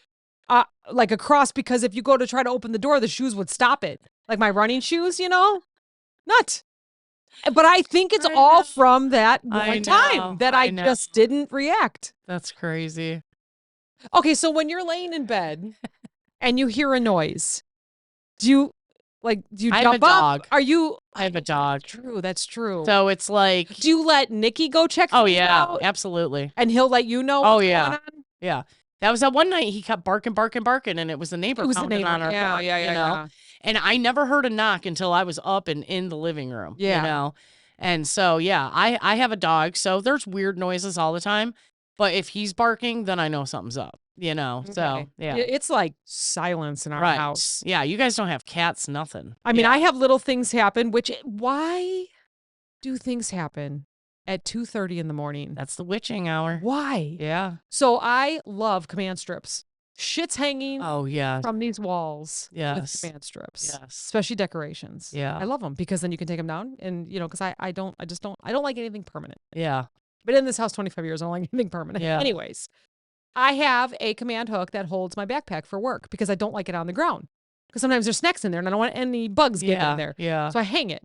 like across because if you go to try to open the door, the shoes would stop it. Like my running shoes, you know? Nuts. But I think it's all from that one time that I just didn't react. That's crazy. Okay, so when you're laying in bed and you hear a noise, do you jump up? I have a dog. True, that's true. So it's like, do you let Nicky go check? Oh yeah, out? Absolutely. And he'll let you know. Oh yeah, yeah. That was that one night he kept barking, and it was the neighbor pounding on our door. Yeah. You know? And I never heard a knock until I was up and in the living room. Yeah. You know? And so, yeah, I have a dog, so there's weird noises all the time. But if he's barking, then I know something's up, you know? Okay. So, yeah. It's like silence in our house. Yeah, you guys don't have cats, nothing. I mean, I have little things happen, why do things happen at 2:30 in the morning? That's the witching hour. Why? Yeah. So I love command strips. Shit's hanging from these walls with command strips. Yes. Especially decorations. Yeah. I love them because then you can take them down and, you know, because I don't like anything permanent. Yeah. But in this house 25 years, I don't like anything permanent. Yeah. Anyways, I have a command hook that holds my backpack for work because I don't like it on the ground. Because sometimes there's snacks in there and I don't want any bugs getting in there. Yeah. So I hang it.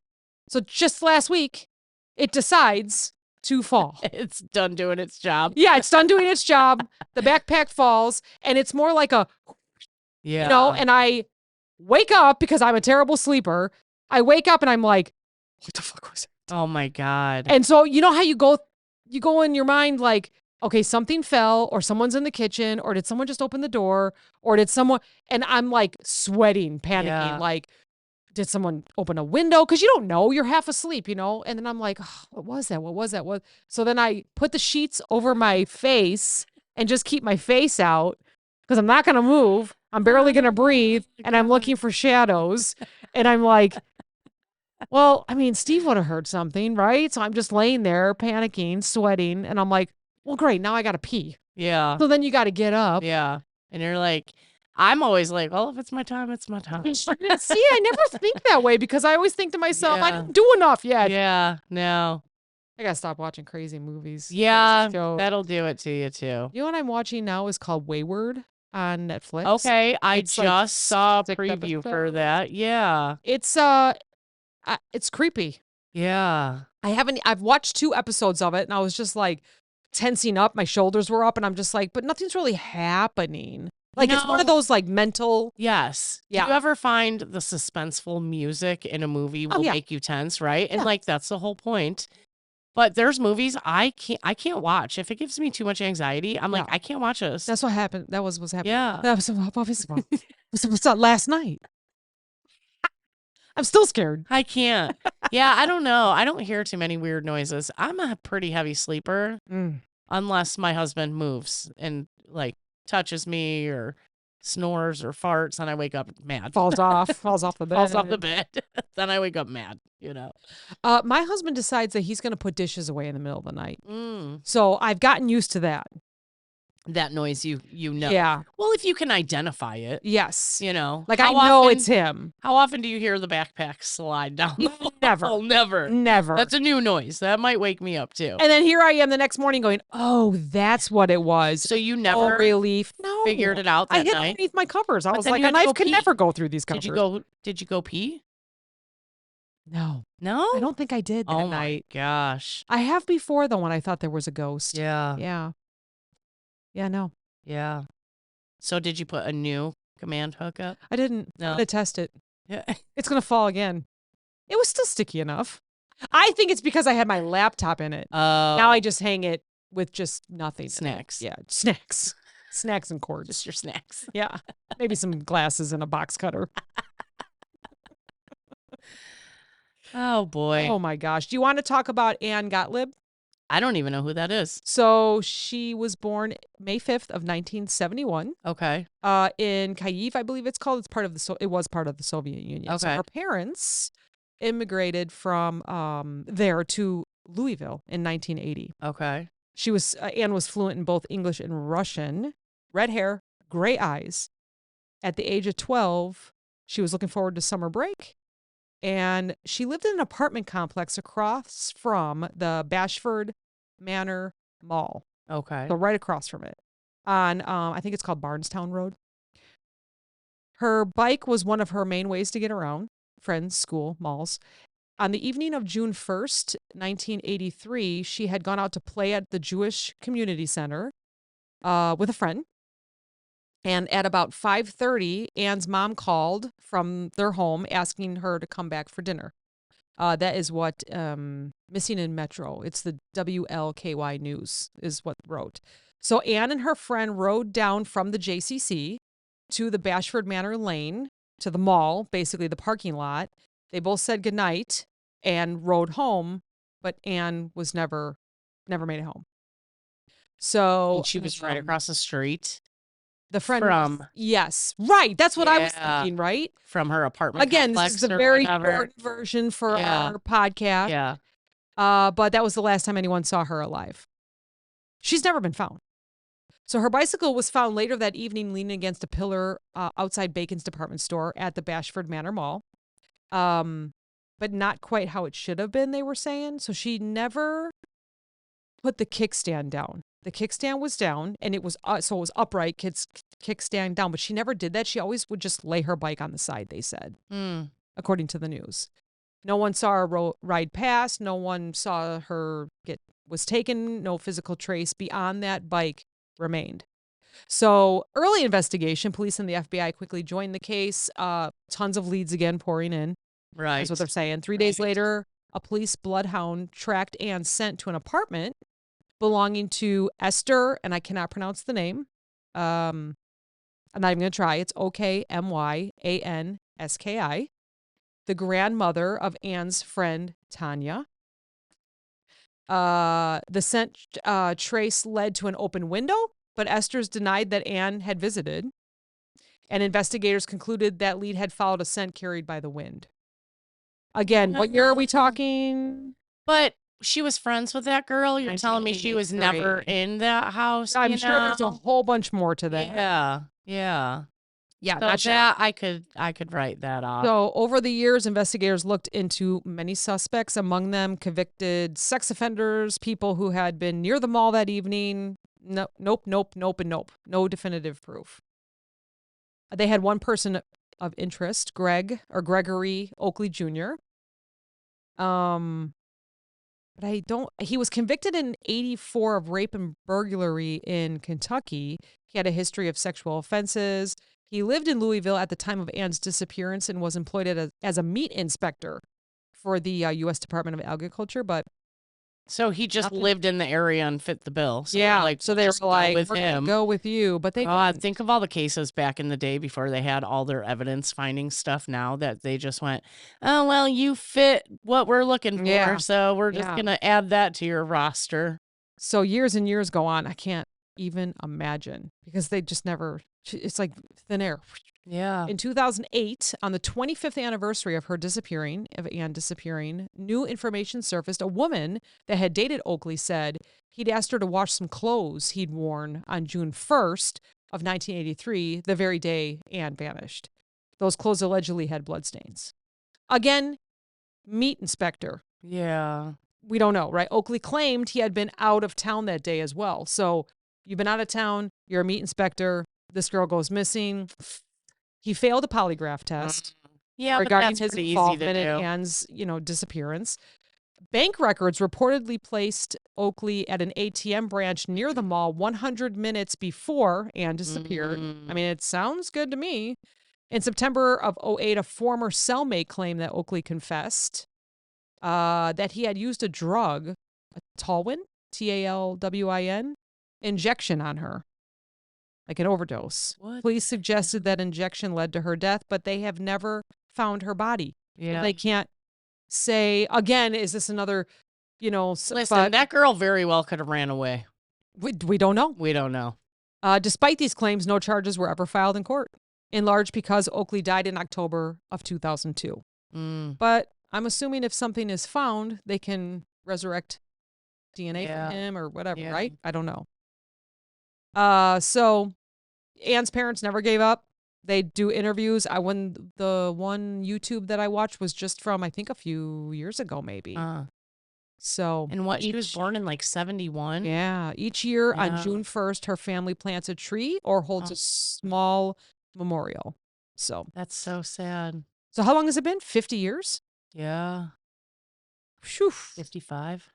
So just last week, it decides to fall. It's done doing its job. Yeah, it's done doing its job. The backpack falls and it's more like a, you know, and I wake up because I'm a terrible sleeper. I wake up and I'm like, what the fuck was it? Oh my God. And so, you know how you go in your mind like, okay, something fell or someone's in the kitchen or did someone just open the door or did someone, and I'm like sweating, panicking, like, did someone open a window? Because you don't know. You're half asleep, you know? And then I'm like, oh, what was that? So then I put the sheets over my face and just keep my face out because I'm not going to move. I'm barely going to breathe. And I'm looking for shadows. And I'm like, well, I mean, Steve would have heard something, right? So I'm just laying there panicking, sweating. And I'm like, well, great. Now I got to pee. Yeah. So then you got to get up. Yeah. And you're like, I'm always like, well, if it's my time, it's my time. See, I never think that way because I always think to myself, I didn't do enough yet. Yeah, no. I got to stop watching crazy movies. Yeah, that'll do it to you too. You know what I'm watching now is called Wayward on Netflix. Okay, I just saw a preview for that. Yeah. It's creepy. Yeah. I've watched 2 episodes of it and I was just like tensing up. My shoulders were up and I'm just like, but nothing's really happening. Like, it's one of those, like, mental. Yes. Yeah. Do you ever find the suspenseful music in a movie will make you tense, right? And, like, that's the whole point. But there's movies I can't watch. If it gives me too much anxiety, I'm like, I can't watch this. That's what happened. That was what's happening. Yeah. That was last night. I'm still scared. I can't. Yeah, I don't know. I don't hear too many weird noises. I'm a pretty heavy sleeper unless my husband moves and, like, touches me or snores or farts and I wake up mad. Falls off the bed. Falls off the bed. Then I wake up mad, you know. My husband decides that he's going to put dishes away in the middle of the night. So I've gotten used to that. That noise, you know. Yeah. Well, if you can identify it. Yes. You know. Like, I know it's him. How often do you hear the backpack slide down the wall? Never. Never. Never. That's a new noise. That might wake me up, too. And then here I am the next morning going, oh, that's what it was. So you never relief. No. Figured it out that night? I hid underneath my covers. I was like, a knife could never go through these covers. Did you go pee? No. No? I don't think I did that night. Oh, my gosh. I have before, though, when I thought there was a ghost. Yeah. Yeah. Yeah, no. Yeah. So did you put a new command hook up? I didn't. No. I'm going to test it. Yeah. It's going to fall again. It was still sticky enough. I think it's because I had my laptop in it. Now I just hang it with just nothing. Snacks. Yeah, snacks. Snacks and cords. Just your snacks. Yeah. Maybe some glasses and a box cutter. Oh, boy. Oh, my gosh. Do you want to talk about Ann Gotlib? I don't even know who that is. So she was born May 5th of 1971. Okay. In Kyiv, I believe it's called. It was part of the Soviet Union. Okay. So her parents immigrated from there to Louisville in 1980. Okay. Anne was fluent in both English and Russian. Red hair, gray eyes. At the age of 12, she was looking forward to summer break. And she lived in an apartment complex across from the Bashford Manor Mall. Okay. So right across from it on, I think it's called Barnestown Road. Her bike was one of her main ways to get around, friends, school, malls. On the evening of June 1st, 1983, she had gone out to play at the Jewish Community Center with a friend. And at about 5:30, Ann's mom called from their home asking her to come back for dinner. That is what Missing in Metro. It's the WLKY News is what wrote. So Ann and her friend rode down from the JCC to the Bashford Manor Lane, to the mall, basically the parking lot. They both said goodnight and rode home, but Ann was never made it home. So and she was right across the street. The friend yes, right. That's what I was thinking, right? From her apartment. Again, this is a very short version for our podcast. Yeah. But that was the last time anyone saw her alive. She's never been found. So her bicycle was found later that evening leaning against a pillar outside Bacon's department store at the Bashford Manor Mall. But not quite how it should have been, they were saying. So she never put the kickstand down. The kickstand was down, and it was so it was upright, kickstand down, but she never did that. She always would just lay her bike on the side, they said, according to the news. No one saw her ride past. No one saw her was taken. No physical trace beyond that bike remained. So early investigation, police and the FBI quickly joined the case. Tons of leads again pouring in. Right. That's what they're saying. 3 days later, a police bloodhound tracked Ann sent to an apartment belonging to Esther, and I cannot pronounce the name. I'm not even going to try. It's Okmyanski, the grandmother of Ann's friend, Tanya. The scent trace led to an open window, but Esther's denied that Ann had visited. And investigators concluded that lead had followed a scent carried by the wind. Again, what year are we talking? But she was friends with that girl? You're telling me she was never in that house? I'm sure there's a whole bunch more to that. Yeah. Yeah. Yeah, so that I could write that off. So over the years, investigators looked into many suspects, among them convicted sex offenders, people who had been near the mall that evening. Nope, and nope. No definitive proof. They had one person of interest, Gregory Oakley Jr. But he was convicted in 1984 of rape and burglary in Kentucky. He had a history of sexual offenses. He lived in Louisville at the time of Ann's disappearance and was employed as a meat inspector for the U.S. Department of Agriculture. But so he just lived in the area and fit the bill. So yeah, so they were like, we're gonna go with you. But think of all the cases back in the day before they had all their evidence finding stuff now that they just went, oh, well, you fit what we're looking for. So we're just going to add that to your roster. So years and years go on. I can't even imagine because they just never, it's like thin air. Yeah. In 2008, on the 25th anniversary of Ann disappearing, new information surfaced. A woman that had dated Oakley said he'd asked her to wash some clothes he'd worn on June 1st of 1983, the very day Ann vanished. Those clothes allegedly had bloodstains. Again, meat inspector. Yeah. We don't know, right? Oakley claimed he had been out of town that day as well. So you've been out of town, you're a meat inspector, this girl goes missing. He failed a polygraph test regarding his involvement in Ann's, disappearance. Bank records reportedly placed Oakley at an ATM branch near the mall 100 minutes before Ann disappeared. I mean, it sounds good to me. In September of 2008, a former cellmate claimed that Oakley confessed that he had used a drug, a Talwin, Talwin, injection on her. Like an overdose. What? Police suggested that injection led to her death, but they have never found her body. Yeah. They can't say, again, is this another, Listen, that girl very well could have ran away. We don't know. We don't know. Despite these claims, no charges were ever filed in court, in large because Oakley died in October of 2002. But I'm assuming if something is found, they can resurrect DNA from him or whatever, right? I don't know. So Ann's parents never gave up. They do interviews. The one YouTube that I watched was just from, I think, a few years ago, maybe. So. And she was born in like 71? Yeah. Each year on June 1st, her family plants a tree or holds a small memorial. So. That's so sad. So how long has it been? 50 years? Yeah. Whew. 55?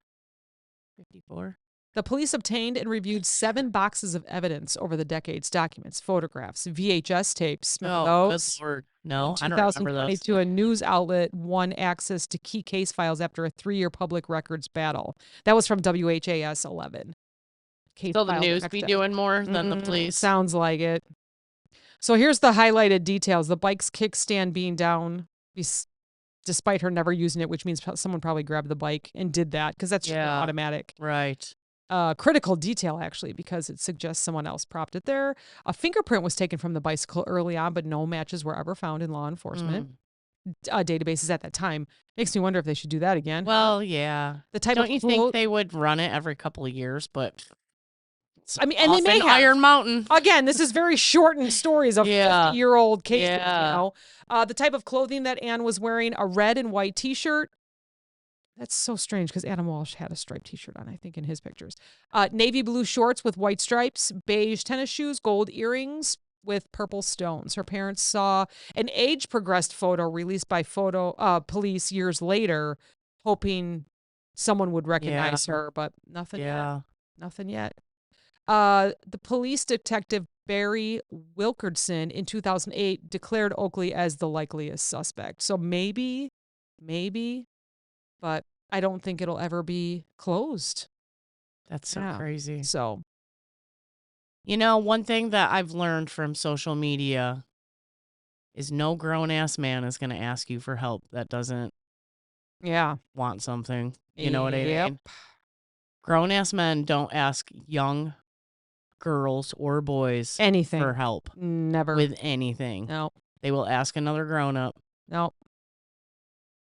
54? The police obtained and reviewed 7 boxes of evidence over the decades, documents, photographs, VHS tapes. Good Lord. No, I don't remember those. A news outlet won access to key case files after a 3-year public records battle. That was from WHAS 11. So the news be doing more than the police? Sounds like it. So here's the highlighted details. The bike's kickstand being down despite her never using it, which means someone probably grabbed the bike and did that because that's automatic. Right. Critical detail, actually, because it suggests someone else propped it there. A fingerprint was taken from the bicycle early on, but no matches were ever found in law enforcement databases at that time. Makes me wonder if they should do that again. Well, yeah. Don't you think they would run it every couple of years? But I mean, and they may have. Iron Mountain. Again, this is very shortened stories of 50-year-old cases. The type of clothing that Ann was wearing, a red and white T-shirt. That's so strange because Adam Walsh had a striped T-shirt on, I think, in his pictures. Navy blue shorts with white stripes, beige tennis shoes, gold earrings with purple stones. Her parents saw an age-progressed photo released by police years later, hoping someone would recognize her, but nothing yet. Nothing yet. The police detective Barry Wilkerson in 2008 declared Oakley as the likeliest suspect. So maybe, but I don't think it'll ever be closed. That's so crazy. So, one thing that I've learned from social media is no grown-ass man is going to ask you for help that doesn't want something. You know what I mean? Grown-ass men don't ask young girls or boys for help. Never. With anything. No. They will ask another grown-up. No.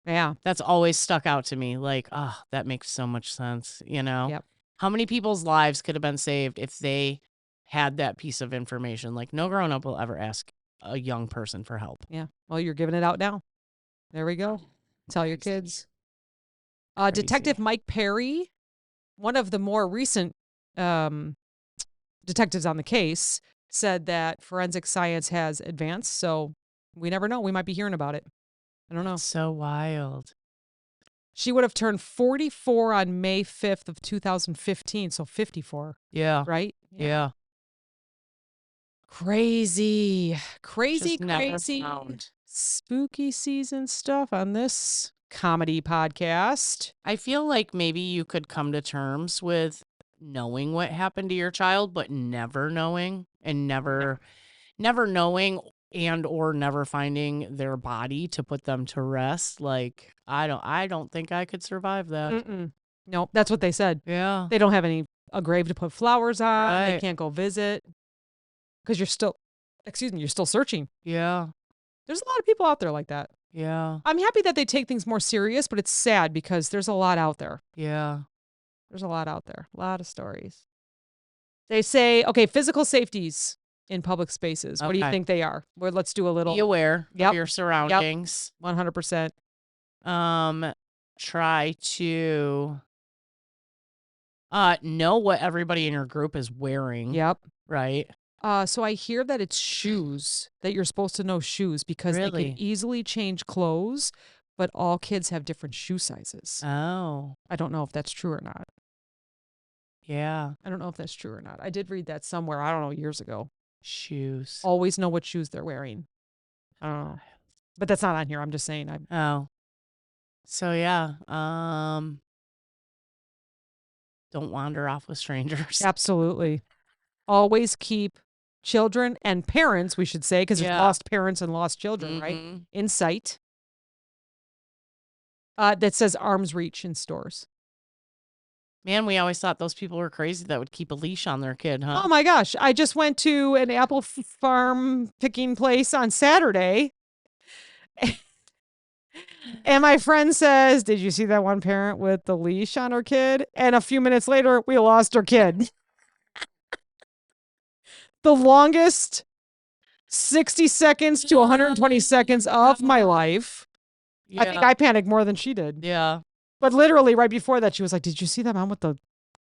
Yeah. That's always stuck out to me. Like, oh, that makes so much sense. Yep. How many people's lives could have been saved if they had that piece of information? Like, no grown up will ever ask a young person for help. Yeah. Well, you're giving it out now. There we go. Tell your kids. Detective Mike Perry, one of the more recent detectives on the case, said that forensic science has advanced. So we never know. We might be hearing about it. I don't know. That's so wild. She would have turned 44 on May 5th of 2015. So 54. Yeah. Right? Yeah. Crazy. Crazy. Found. Spooky season stuff on this comedy podcast. I feel like maybe you could come to terms with knowing what happened to your child, but never knowing and never knowing and or never finding their body to put them to rest. Like, I don't think I could survive that. No, that's what they said. Yeah. They don't have a grave to put flowers on. Right. They can't go visit because you're still searching. Yeah. There's a lot of people out there like that. Yeah. I'm happy that they take things more serious, but it's sad because there's a lot out there. Yeah. There's a lot out there. A lot of stories. They say, okay, physical safeties in public spaces. What do you think they are? Well, let's do a little. Be aware of your surroundings. 100%. Try to know what everybody in your group is wearing. Yep. Right. So I hear that it's shoes, that you're supposed to know shoes because they can easily change clothes, but all kids have different shoe sizes. Oh. I don't know if that's true or not. Yeah. I don't know if that's true or not. I did read that somewhere, I don't know, years ago. Shoes. Always know what shoes they're wearing. I don't know. But that's not on here. I'm just saying. Oh. So, yeah. Don't wander off with strangers. Absolutely. Always keep children and parents, we should say, because there's lost parents and lost children, right? In sight. That says arm's reach in stores. Man, we always thought those people were crazy that would keep a leash on their kid, huh? Oh my gosh. I just went to an apple farm picking place on Saturday. And my friend says, did you see that one parent with the leash on her kid? And a few minutes later, we lost her kid. The longest 60 seconds to 120 seconds of my life. Yeah. I think I panicked more than she did. Yeah. But literally right before that, she was like, did you see that mom with the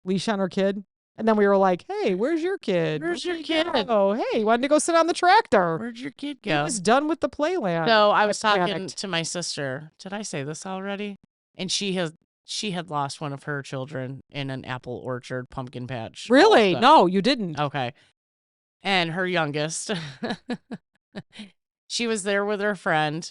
leash on her kid? And then we were like, hey, where's your kid? Where's your kid? Oh, hey, why didn't you go sit on the tractor? Where'd your kid go? He was done with the playland. So I was talking to my sister. Did I say this already? And she had lost one of her children in an apple orchard pumpkin patch. Really? No, you didn't. Okay. And her youngest, she was there with her friend.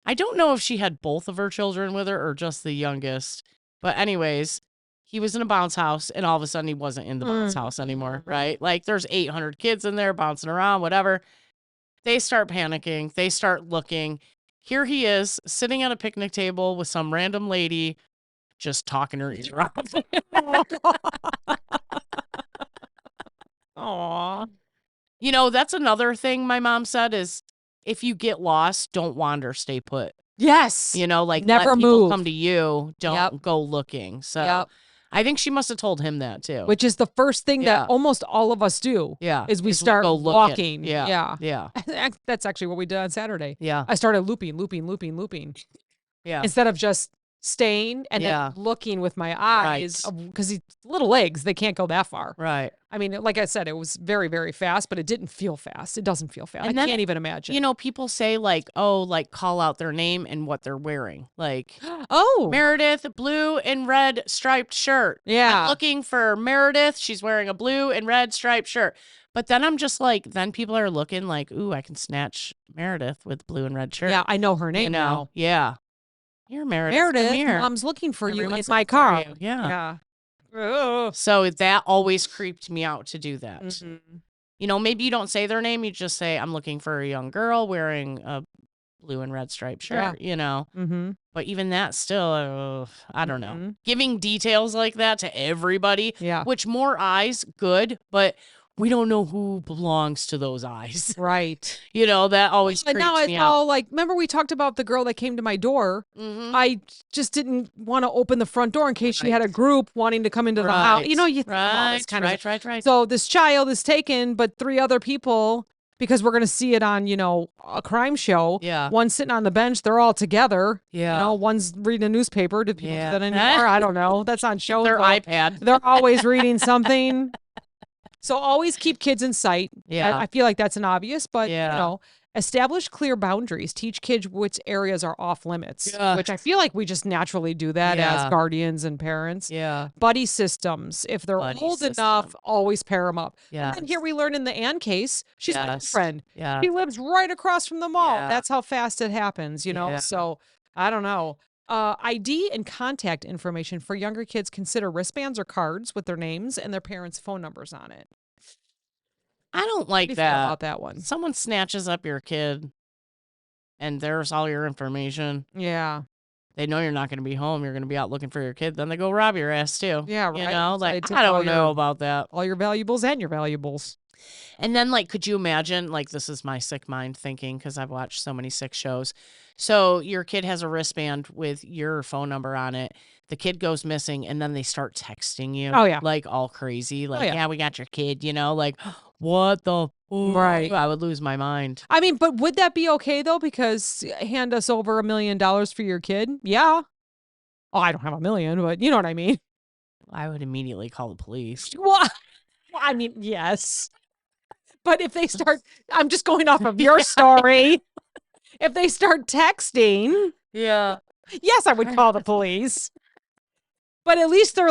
I don't know if she had both of her children with her or just the youngest. But anyways, he was in a bounce house and all of a sudden he wasn't in the bounce house anymore, right? Like there's 800 kids in there bouncing around, whatever. They start panicking. They start looking. Here he is sitting at a picnic table with some random lady just talking her ear off. Aww. You know, that's another thing my mom said is if you get lost, don't wander, stay put. Yes. You know, like never let people move. Come to you. Don't go looking. So I think she must have told him that too. Which is the first thing that almost all of us do. Yeah. Is we start walking. Yeah. That's actually what we did on Saturday. Yeah. I started looping. Yeah. Instead of just staying and then looking with my eyes because these little legs, they can't go that far. Right. I mean, like I said, it was very, very fast, but it didn't feel fast. It doesn't feel fast. And I can't even imagine. You know, people say like, oh, like call out their name and what they're wearing. Like, oh, Meredith, blue and red striped shirt. Yeah. I'm looking for Meredith. She's wearing a blue and red striped shirt. But then I'm just like, then people are looking like, ooh, I can snatch Meredith with blue and red shirt. Yeah, I know her name now. Yeah. You're Meredith. Meredith, Mom's looking for you in my car. Yeah. So that always creeped me out to do that. Mm-hmm. You know, maybe you don't say their name. You just say, I'm looking for a young girl wearing a blue and red striped shirt, you know. Mm-hmm. But even that still, I don't know. Giving details like that to everybody, which more eyes, good. But we don't know who belongs to those eyes. Right. That always creeps now me out. Like, remember we talked about the girl that came to my door? I just didn't want to open the front door in case she had a group wanting to come into the house. You think all this kind of right. So this child is taken, but 3 other people, because we're going to see it on, a crime show. Yeah. One's sitting on the bench. They're all together. Yeah. One's reading a newspaper. Do people do that anymore? I don't know. That's on shows. Their iPad. They're always reading something. So always keep kids in sight. Yeah. I feel like that's an obvious, but, establish clear boundaries. Teach kids which areas are off limits, which I feel like we just naturally do that as guardians and parents. Yeah. Buddy systems. If they're old enough, always pair them up. Yeah. And here we learn in the Ann case, she's my friend. Yeah. She lives right across from the mall. Yeah. That's how fast it happens, So I don't know. ID and contact information for younger kids. Consider wristbands or cards with their names and their parents' phone numbers on it. I don't like that. Feel about that one? Someone snatches up your kid and there's all your information. Yeah. They know you're not going to be home. You're going to be out looking for your kid. Then they go rob your ass too. Yeah, right. I don't know about that. All your valuables and your valuables. And then, could you imagine, this is my sick mind thinking because I've watched so many sick shows. So your kid has a wristband with your phone number on it. The kid goes missing, and then they start texting you. Oh, yeah. All crazy. Yeah, we got your kid, what the right. I would lose my mind. I mean, but would that be okay, though? Because hand us over $1 million for your kid? Yeah. Oh, I don't have $1 million, but you know what I mean. I would immediately call the police. Well, I mean, yes. But if they start, I'm just going off of your story. If they start texting, yes, I would call the police. But at least they're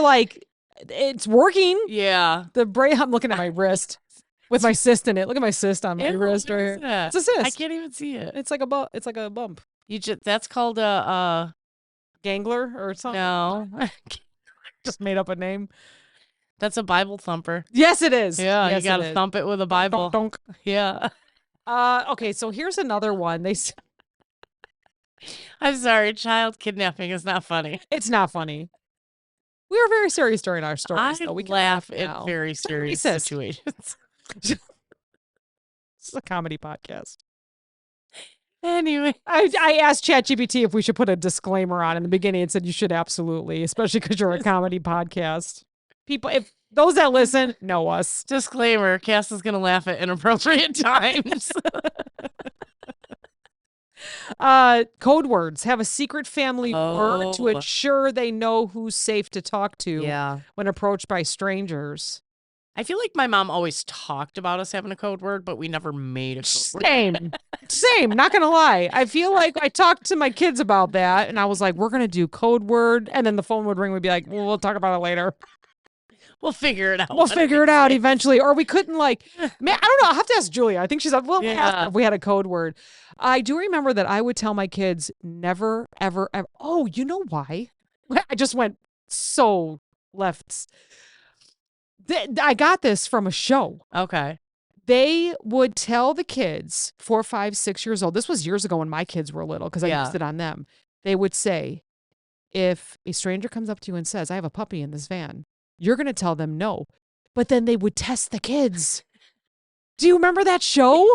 it's working. Yeah. I'm looking at my wrist with my cyst in it. Look at my cyst on my wrist right here. It's a cyst. I can't even see it. It's like a It's like a bump. That's called a gangler or something. No. Just made up a name. That's a Bible thumper. Yes, it is. Yeah, you gotta thump it with a Bible. Donk. Yeah. Okay, so here's another one. I'm sorry, child kidnapping is not funny. It's not funny. We are very serious during our stories. We laugh at very serious situations. This is a comedy podcast. Anyway, I asked ChatGPT if we should put a disclaimer on in the beginning. It said you should absolutely, especially because you're a comedy podcast. People, if those that listen know us. Disclaimer: Cass is gonna laugh at inappropriate times. Code words. Have a secret family word to ensure they know who's safe to talk to when approached by strangers. I feel like my mom always talked about us having a code word, but we never made a code word. Same. Not gonna lie. I feel like I talked to my kids about that, and I was like, "We're gonna do code word," and then the phone would ring. We'd be like, "Well, we'll talk about it later. We'll figure it out. We'll figure it out eventually." Or we couldn't man, I don't know. I'll have to ask Julia. I think she's like, well, if we had a code word. I do remember that I would tell my kids never, ever, ever. Oh, you know why? I just went so left. I got this from a show. Okay. They would tell the kids 4, 5, 6 years old. This was years ago when my kids were little because I used it on them. They would say, if a stranger comes up to you and says, "I have a puppy in this van," you're going to tell them no. But then they would test the kids. Do you remember that show?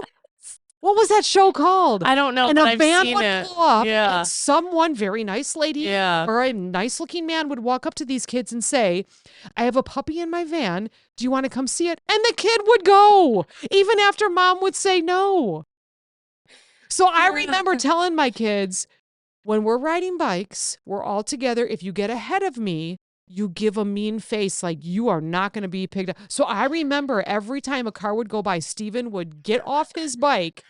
What was that show called? I don't know. And but a van I've seen would it. pull up, Yeah. and someone, very nice lady, or a nice-looking man would walk up to these kids and say, "I have a puppy in my van. Do you want to come see it?" And the kid would go, even after mom would say no. So I remember telling my kids, when we're riding bikes, we're all together. If you get ahead of me, you give a mean face like you are not going to be picked up. So I remember every time a car would go by, Steven would get off his bike,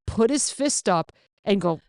put his fist up, and go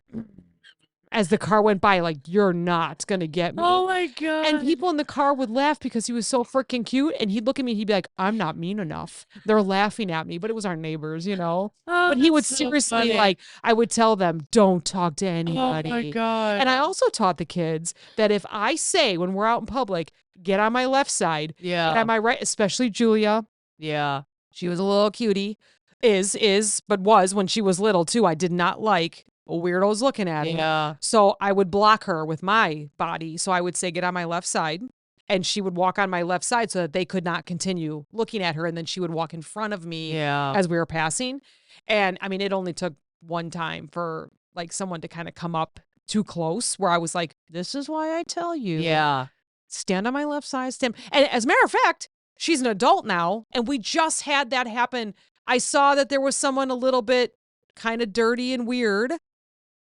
as the car went by, like, "You're not going to get me." Oh, my God. And people in the car would laugh because he was so freaking cute. And he'd look at me and he'd be like, "I'm not mean enough." They're laughing at me, but it was our neighbors, Oh, but he would so seriously, funny. I would tell them, "Don't talk to anybody." Oh, my God. And I also taught the kids that if I say, when we're out in public, "Get on my left side," get on my right, especially Julia. Yeah. She was a little cutie. But was when she was little too. I did not like weirdos looking at her. Yeah. So I would block her with my body. So I would say, "Get on my left side." and she would walk on my left side so that they could not continue looking at her. And then she would walk in front of me as we were passing. And I mean, it only took one time for like someone to kind of come up too close where I was like, this is why I tell you. Yeah. Stand on my left side. Stand. And as a matter of fact, she's an adult now. And we just had that happen. I saw that there was someone a little bit kind of dirty and weird.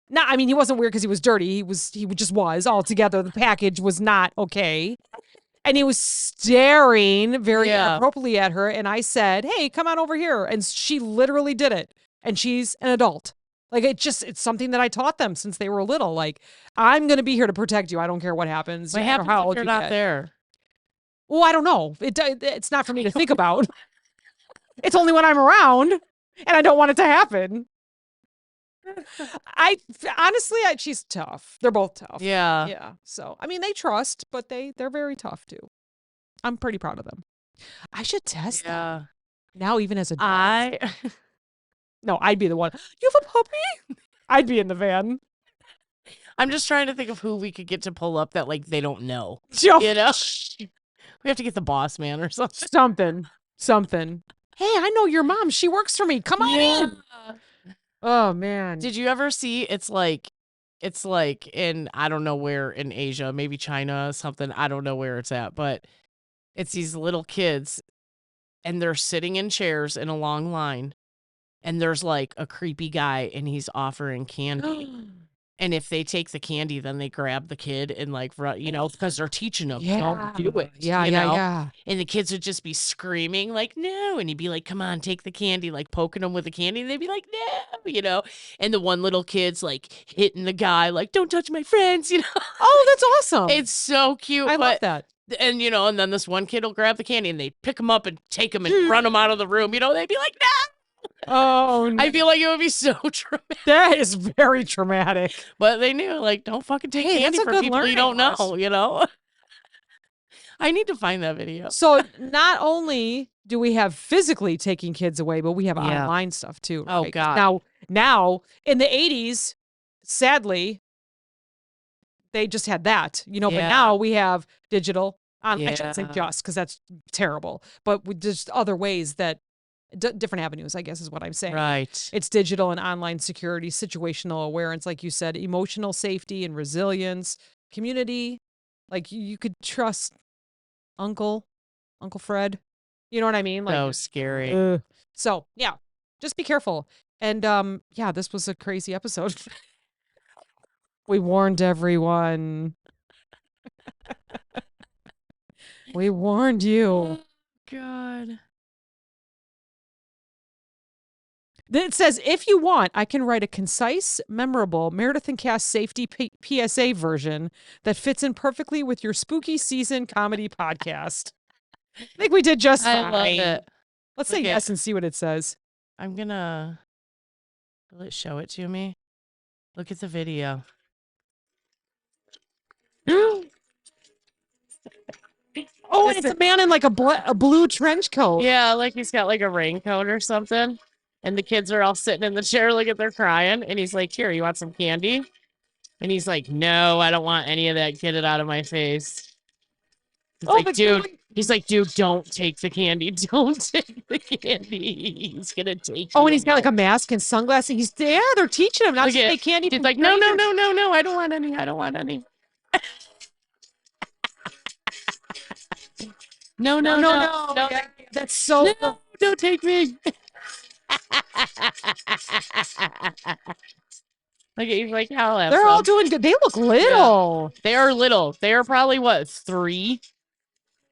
No, I mean, he wasn't weird because he was dirty. He just was altogether. The package was not okay. And he was staring very inappropriately at her. And I said, hey, come on over here. And she literally did it. And she's an adult. Like, it's something that I taught them since they were little. Like, I'm going to be here to protect you. I don't care what happens. What happens if you're not there? Well, I don't know. It's not for me to think about. It's only when I'm around. And I don't want it to happen. Honestly, she's tough. They're both tough. Yeah. Yeah. So, I mean, they trust, but they're very tough too. I'm pretty proud of them. I should test them. Now, even as a dog. No, I'd be the one. You have a puppy? I'd be in the van. I'm just trying to think of who we could get to pull up that like they don't know. You know? We have to get the boss man or something. Something. Hey, I know your mom. She works for me. Come on in. Oh man. Did you ever see it's like in I don't know where in Asia, maybe China, something. I don't know where it's at, but it's these little kids and they're sitting in chairs in a long line and there's like a creepy guy and he's offering candy. And if they take the candy, then they grab the kid and like, you know, because they're teaching them, don't do it. Yeah. And the kids would just be screaming like, no. And he'd be like, come on, take the candy, like poking them with the candy. And they'd be like, no, you know. And the one little kid's like hitting the guy, like, don't touch my friends, you know. Oh, that's awesome. It's so cute. I love that. And, you know, and then this one kid will grab the candy and they pick him up and take him and run him out of the room. You know, they'd be like, no. Oh, no. I feel like it would be so traumatic. That is very traumatic. But they knew, like, don't fucking take candy from people you don't know, you know? I need to find that video. So not only do we have physically taking kids away, but we have online stuff too. Oh, right? God. Now, in the 80s, sadly, they just had that, you know, but now we have digital. I shouldn't say just because that's terrible, but with just other ways that different avenues, I guess is what I'm saying. Right. It's digital and online security, situational awareness, like you said, emotional safety and resilience, community. Like you could trust Uncle Fred. You know what I mean? Like, so scary. So yeah, just be careful. And this was a crazy episode. We warned everyone. We warned you. Oh, God. It says, if you want, I can write a concise, memorable Meredith and Cass safety PSA version that fits in perfectly with your spooky season comedy podcast. I think we did just fine. I love it. Let's say yes and see what it says. I'm gonna will it show it to me? Look at the video. Oh, and it's a man in like a blue trench coat. Yeah, like he's got like a raincoat or something. And the kids are all sitting in the chair, look at they're crying. And he's like, here, you want some candy? And he's like, no, I don't want any of that. Get it out of my face. He's like, dude, don't take the candy. Don't take the candy. He's going to take Oh, and he's got like a mask and sunglasses. They're teaching him not to take candy. He's like, no, I don't want any. I don't want any. No. That's so... No, don't take me. Like he's like, how they're all doing good. They look little. Yeah. They are little. They are probably what, 3?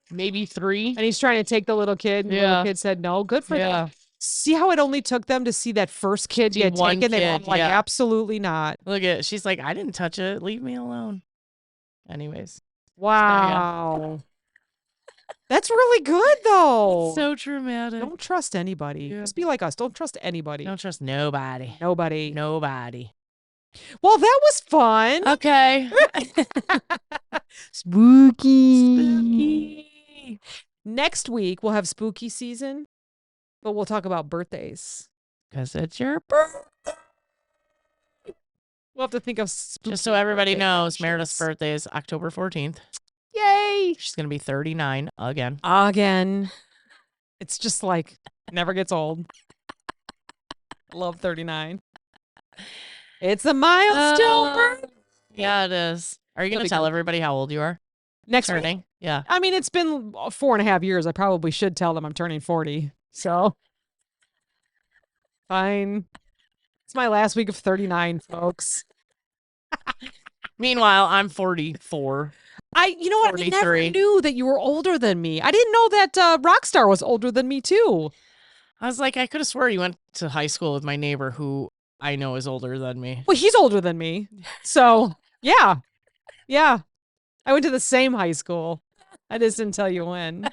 Maybe 3. And he's trying to take the little kid. And the little kid said no. Good for them. See how it only took them to see that first kid get taken? They were like, absolutely not. Look at it. She's like, I didn't touch it. Leave me alone. Anyways. Wow. That's really good, though. So traumatic. Don't trust anybody. Just be like us. Don't trust anybody. Don't trust nobody. Nobody. Well, that was fun. Okay. Spooky. Next week, we'll have spooky season, but we'll talk about birthdays. Because it's your birthday. We'll have to think of spooky. Just so everybody knows, Meredith's birthday is October 14th. Yay. She's going to be 39 again. Again. It's just like, never gets old. I love 39. It's a milestone. Yeah, it is. Are you going to tell everybody how old you are? Next turning? Week? Yeah. I mean, it's been 4.5 years. I probably should tell them I'm turning 40. So, fine. It's my last week of 39, folks. Meanwhile, I'm 44. You know what? 43. I never knew that you were older than me. I didn't know that Rockstar was older than me, too. I was like, I could have swore you went to high school with my neighbor who I know is older than me. Well, he's older than me. So, yeah. Yeah. I went to the same high school. I just didn't tell you when.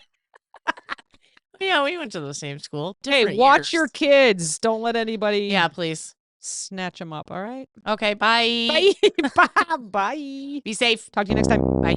Yeah, we went to the same school. Hey, watch your kids. Don't let anybody. Yeah, please. Snatch them up, all right? Okay, bye. Bye. Bye. Be safe. Talk to you next time. Bye.